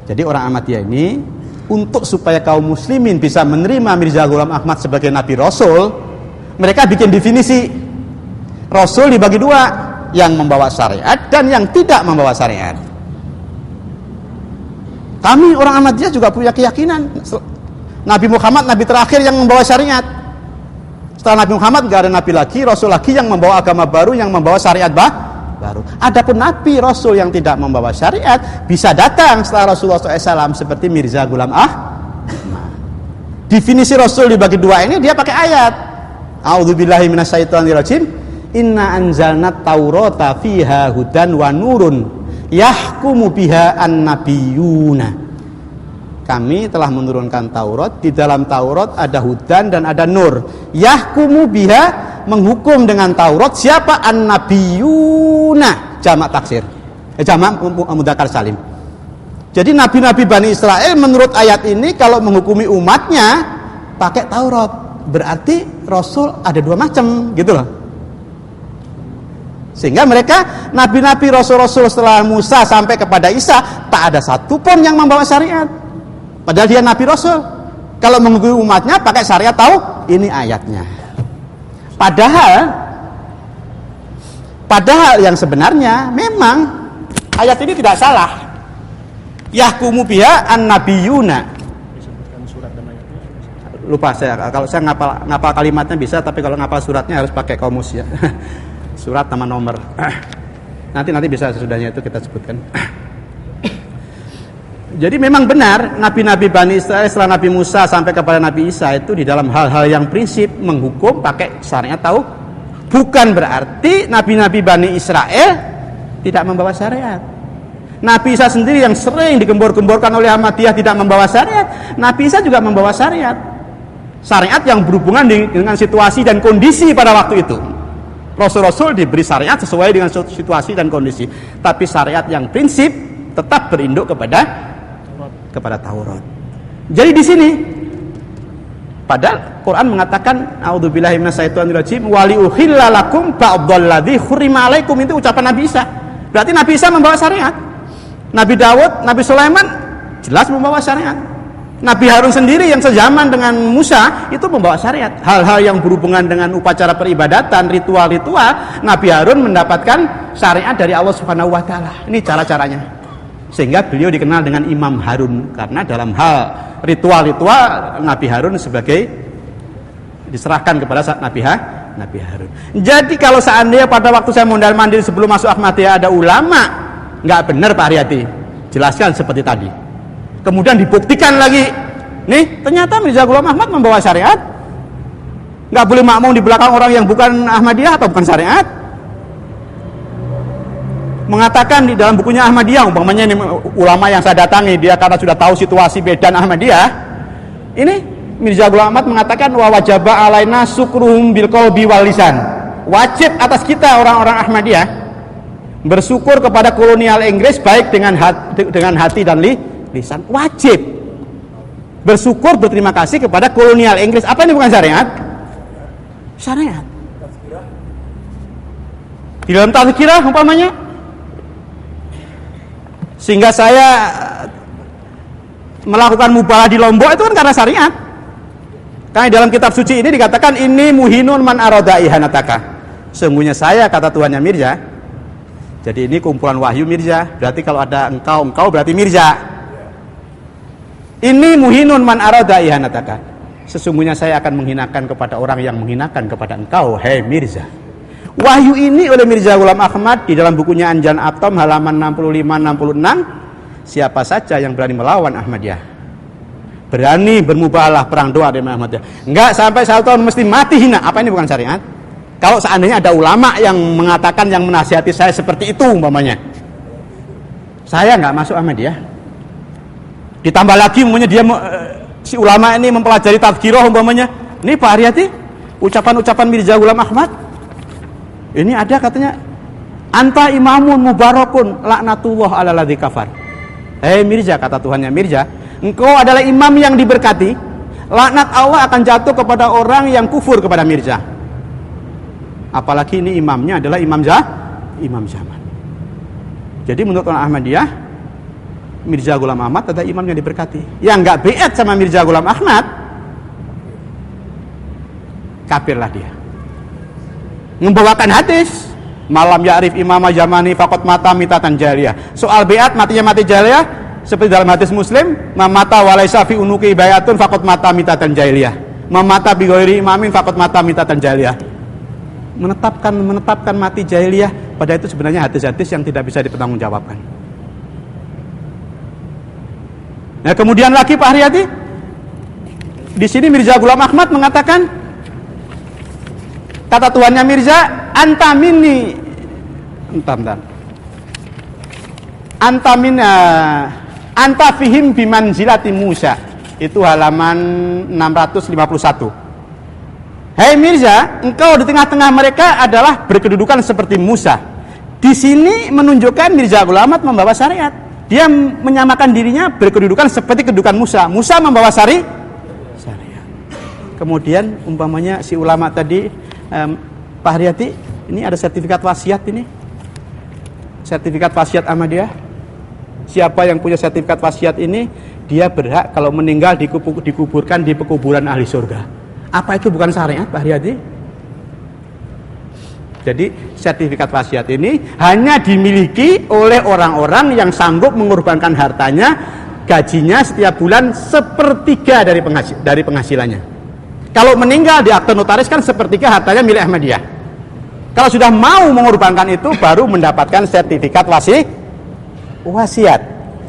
Jadi orang Ahmadiyah ini, untuk supaya kaum muslimin bisa menerima Mirza Ghulam Ahmad sebagai Nabi Rasul, mereka bikin definisi. Rasul dibagi 2, yang membawa syariat dan yang tidak membawa syariat. Kami orang Ahmadiyah juga punya keyakinan Nabi Muhammad Nabi terakhir yang membawa syariat. Setelah Nabi Muhammad gak ada Nabi lagi, Rasul lagi yang membawa agama baru, yang membawa syariat baru. Adapun Nabi Rasul yang tidak membawa syariat bisa datang setelah Rasulullah SAW seperti Mirza Ghulam Ahmad. Definisi Rasul dibagi 2 ini dia pakai ayat. A'udzubillahi minasyaitonirrajim. Inna anzalnat taurata fiha hudan wa nurun yahkumu biha an-nabiyuna. Kami telah menurunkan Taurat, di dalam Taurat ada hudan dan ada nur. Yahkumu biha, menghukum dengan Taurat siapa? An-nabiyuna, jamak taksir. Jamak mudzakkar salim. Jadi nabi-nabi Bani Israel menurut ayat ini kalau menghukumi umatnya pakai Taurat. Berarti Rasul ada 2 macam, gitu loh. Sehingga mereka nabi-nabi rasul-rasul setelah Musa sampai kepada Isa tak ada satupun yang membawa syariat. Padahal dia nabi rasul. Kalau menghukumi umatnya pakai syariat, tahu ini ayatnya. Padahal yang sebenarnya memang ayat ini tidak salah. Yahkumu biha an-nabiyuna. Disebutkan surat dan ayatnya. Lupa saya, kalau saya ngapal kalimatnya bisa, tapi kalau ngapal suratnya harus pakai kamus ya. Surat sama nomor. Nanti bisa sesudahnya itu kita sebutkan. Jadi memang benar nabi-nabi Bani Israel setelah Nabi Musa sampai kepada Nabi Isa itu di dalam hal-hal yang prinsip menghukum pakai syariat, tahu? Bukan berarti nabi-nabi Bani Israel tidak membawa syariat. Nabi Isa sendiri yang sering digembor-gemborkan oleh Ahmadiyah tidak membawa syariat. Nabi Isa juga membawa syariat. Syariat yang berhubungan dengan situasi dan kondisi pada waktu itu. Rasul-rasul diberi syariat sesuai dengan situasi dan kondisi, tapi syariat yang prinsip tetap berinduk kepada Taurat. Jadi di sini Padahal Quran mengatakan a'udzubillahi minasyaitonirrajim wa liuhilla lakum ba'dalladzi hurrima alaikum, itu ucapan Nabi Isa. Berarti Nabi Isa membawa syariat. Nabi Daud, Nabi Sulaiman jelas membawa syariat. Nabi Harun sendiri yang sezaman dengan Musa itu membawa syariat. Hal-hal yang berhubungan dengan upacara peribadatan, ritual-ritual, Nabi Harun mendapatkan syariat dari Allah Subhanahu wa taala. Ini cara-caranya. Sehingga beliau dikenal dengan Imam Harun, karena dalam hal ritual-ritual Nabi Harun sebagai diserahkan kepada Nabi Harun. Jadi kalau seandainya pada waktu saya mondar-mandir sebelum masuk Ahmadiyah ada ulama, nggak benar Pak Haryati, jelaskan seperti tadi. Kemudian dibuktikan lagi, nih ternyata Mirza Ghulam Ahmad membawa syariat. Nggak boleh makmum di belakang orang yang bukan Ahmadiyah atau bukan syariat. Mengatakan di dalam bukunya Ahmadiyah, umpamanya ini ulama yang saya datangi, dia karena sudah tahu situasi Medan Ahmadiyah, ini Mirza Ghulam Ahmad mengatakan wa wajaba alaina syukruhum bil qalbi wal lisan. Wajib atas kita orang-orang Ahmadiyah bersyukur kepada kolonial Inggris baik dengan hati dan lisan. Wajib bersyukur, berterima kasih kepada kolonial Inggris. Apa ini bukan syariat? Syariat. Di dalam tazkirah umpamanya, sehingga saya melakukan mubalah di Lombok itu kan karena syariat. Karena dalam kitab suci ini dikatakan ini muhinun man arada ihanataka. Sungguhnya saya, kata Tuhannya Mirza. Jadi ini kumpulan wahyu Mirza. Berarti kalau ada engkau berarti Mirza. Ini muhinun man arada ihanataka. Sesungguhnya saya akan menghinakan kepada orang yang menghinakan kepada engkau, hei Mirza. Wahyu ini oleh Mirza Ghulam Ahmad di dalam bukunya Anjan Atom halaman 65-66. Siapa saja yang berani melawan Ahmadiyah, berani bermubalah perang doa dengan Ahmadiyah, enggak sampai 1 tahun mesti mati hina. Apa ini bukan syariat? Kalau seandainya ada ulama yang mengatakan, yang menasihati saya seperti itu umpamanya, saya enggak masuk Ahmadiyah. Ditambah lagi umpamanya dia si ulama ini mempelajari tazkirah umpamanya. Ini Pak Haryati, ucapan-ucapan Mirza Ghulam Ahmad ini ada katanya, anta imamun mubarakun laknatullah ala ladzi kafar. Hei Mirza, kata Tuhannya Mirza, engkau adalah imam yang diberkati, laknat Allah akan jatuh kepada orang yang kufur kepada Mirza. Apalagi ini imamnya adalah imam zaman. Jadi menurut orang Ahmadiyah, Mirza Ghulam Ahmad adalah imam yang diberkati. Yang enggak beat sama Mirza Ghulam Ahmad, kafirlah dia. Membawakan hadis malam ya'rif imama zamani faqad mata mitatan jariyah. Soal beat, matinya mati jariyah seperti dalam hadis Muslim, mamata walaisa fi unuki bayatun faqad mata mitatan jariyah. Mamata bi ghairi imamin faqad mata mitatan jariyah. Menetapkan mati jahiliyah, pada itu sebenarnya hadis-hadis yang tidak bisa dipertanggungjawabkan. Nah, kemudian lagi Pak Haryati, di sini Mirza Ghulam Ahmad mengatakan, kata tuannya Mirza, anta minni, anta fihim bimanzilati Musa. Itu halaman 651. Hei Mirza, engkau di tengah-tengah mereka adalah berkedudukan seperti Musa. Di sini menunjukkan Mirza Ghulam Ahmad membawa syariat. Dia menyamakan dirinya berkedudukan seperti kedudukan Musa. Musa membawa syariat. Kemudian umpamanya si ulama tadi, Pak Haryati, ini ada sertifikat wasiat ini. Sertifikat wasiat Ahmadiyah. Siapa yang punya sertifikat wasiat ini, dia berhak kalau meninggal dikuburkan di pekuburan ahli surga. Apa itu bukan syariat, Pak Haryati? Jadi sertifikat wasiat ini hanya dimiliki oleh orang-orang yang sanggup mengorbankan hartanya, gajinya setiap bulan 1/3 dari penghasilannya. Kalau meninggal di akte notaris kan 1/3 hartanya milik Ahmadiyah. Kalau sudah mau mengorbankan itu baru mendapatkan sertifikat wasiat.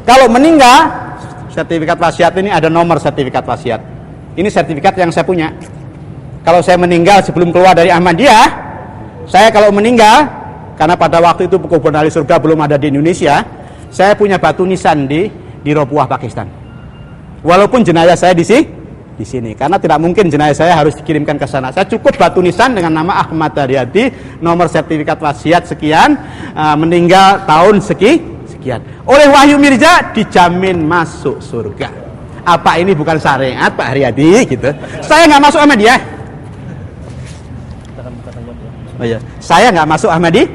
Kalau meninggal, sertifikat wasiat ini ada nomor sertifikat wasiat. Ini sertifikat yang saya punya. Kalau saya meninggal sebelum keluar dari Ahmadiyah, saya kalau meninggal, karena pada waktu itu pekuburan ahli surga belum ada di Indonesia, saya punya batu nisan di Robuah, Pakistan. Walaupun jenazah saya di sini, karena tidak mungkin jenazah saya harus dikirimkan ke sana. Saya cukup batu nisan dengan nama Ahmad Haryati, nomor sertifikat wasiat sekian, meninggal tahun sekian. Oleh wahyu Mirza dijamin masuk surga. Apa ini bukan syariat Pak Haryadi gitu. Saya nggak masuk Ahmadiyah. Kita akan buka tanya ya. Oh iya, saya nggak masuk Ahmadiyah.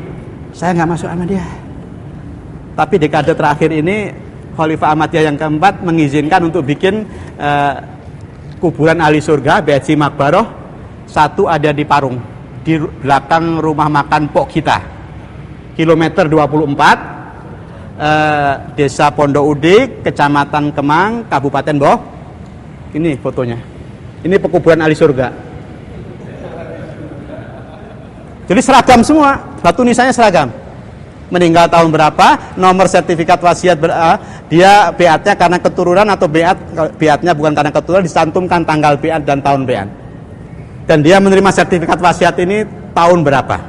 Saya nggak masuk Ahmadiyah. Tapi dekade terakhir ini Khalifah Ahmadiyah yang keempat mengizinkan untuk bikin kuburan ahli surga, BHC Makbaroh. Satu ada di Parung, di belakang rumah makan Pok kita, kilometer 24, Desa Pondok Udik, Kecamatan Kemang, Kabupaten Boh. Ini fotonya. Ini pekuburan ahli surga. Jadi seragam semua, batu nisannya seragam. Meninggal tahun berapa, nomor sertifikat wasiat dia beatnya karena keturunan atau beatnya bukan karena keturunan, disantumkan tanggal beat dan tahun beat. Dan dia menerima sertifikat wasiat ini tahun berapa.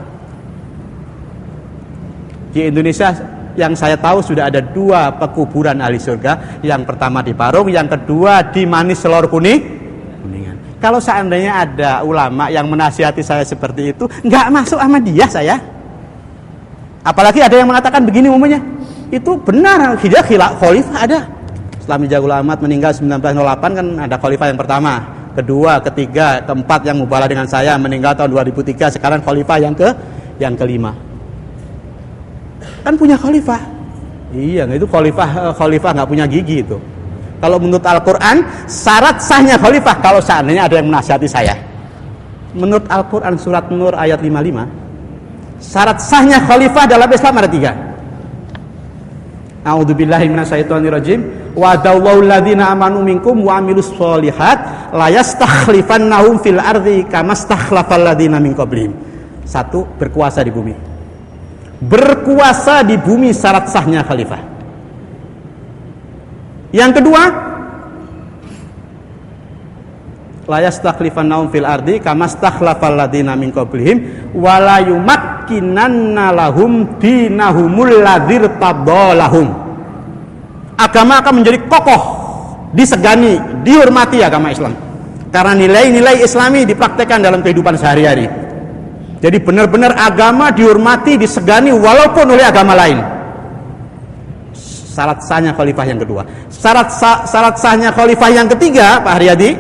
Di Indonesia yang saya tahu sudah ada 2 pekuburan ahli surga. Yang pertama di Parung, yang kedua di Manis Selor Kuningan. Kalau seandainya ada ulama yang menasihati saya seperti itu, nggak masuk Ahmadiyah saya. Apalagi ada yang mengatakan begini umumnya, itu benar, khalifah ada. Setelah Mijagul Ahmad meninggal 1908 kan ada khalifah yang pertama, kedua, ketiga, keempat yang mubalah dengan saya meninggal tahun 2003, sekarang khalifah yang kelima. Kan punya khalifah. Iya, itu khalifah nggak punya gigi itu. Kalau menurut Al-Quran, syarat sahnya khalifah kalau seandainya ada yang menasihati saya. Menurut Al-Quran surat Nur ayat 55, syarat sahnya khalifah dalam Islam ada 3. A'udzubillahi minasyaitonirrajim. Wa'adallahu alladziina amanu minkum wa 'amilus sholihat la yastakhlifannahum fil ardi kama stakhlafal ladziina min qablihim. 1. Berkuasa di bumi. Berkuasa di bumi syarat sahnya khalifah. Yang kedua, la yastakhlifannahum fil ardi kama stakhlafal ladziina min qablihim wa la yumakkinanna lahum dinahumul ladzir tadallahum. Agama akan menjadi kokoh, disegani, dihormati agama Islam. Karena nilai-nilai Islami dipraktekkan dalam kehidupan sehari-hari. Jadi benar-benar agama dihormati, disegani walaupun oleh agama lain. Syarat sahnya khalifah yang kedua. Syarat sahnya khalifah yang ketiga, Pak Haryadi,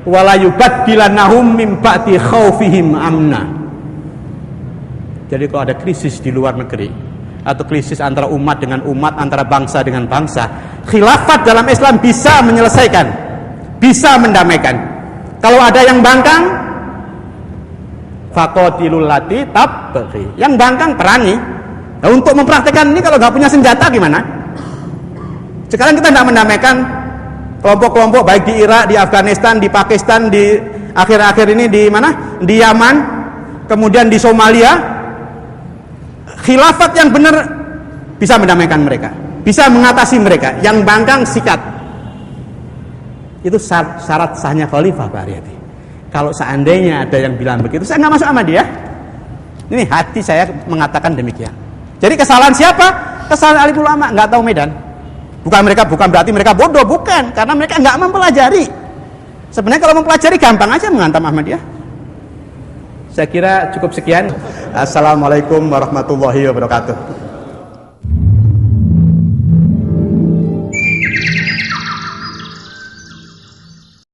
wala yubaddilannahum min ba'di khaufihim amna. Jadi kalau ada krisis di luar negeri atau krisis antara umat dengan umat, antara bangsa dengan bangsa, khilafat dalam Islam bisa menyelesaikan, bisa mendamaikan. Kalau ada yang bangkang, faqatilul lati tabghi. Yang bangkang perangi. Nah, untuk mempraktekkan ini kalau nggak punya senjata gimana? Sekarang kita tidak mendamaikan kelompok-kelompok baik di Irak, di Afghanistan, di Pakistan, di akhir-akhir ini di mana? Di Yaman, kemudian di Somalia. Khilafat yang benar bisa mendamaikan mereka, bisa mengatasi mereka. Yang bangkang sikat. Itu syarat sahnya khalifah, Pak Haryadi. Kalau seandainya ada yang bilang begitu, saya nggak masuk Ahmadiyah. Ini hati saya mengatakan demikian. Jadi kesalahan siapa? Kesalahan alim ulama, nggak tahu medan. Bukan berarti mereka bodoh, bukan, karena mereka nggak mempelajari. Sebenarnya kalau mempelajari gampang aja menghantam Ahmadiyah. Saya kira cukup sekian. Assalamualaikum warahmatullahi wabarakatuh.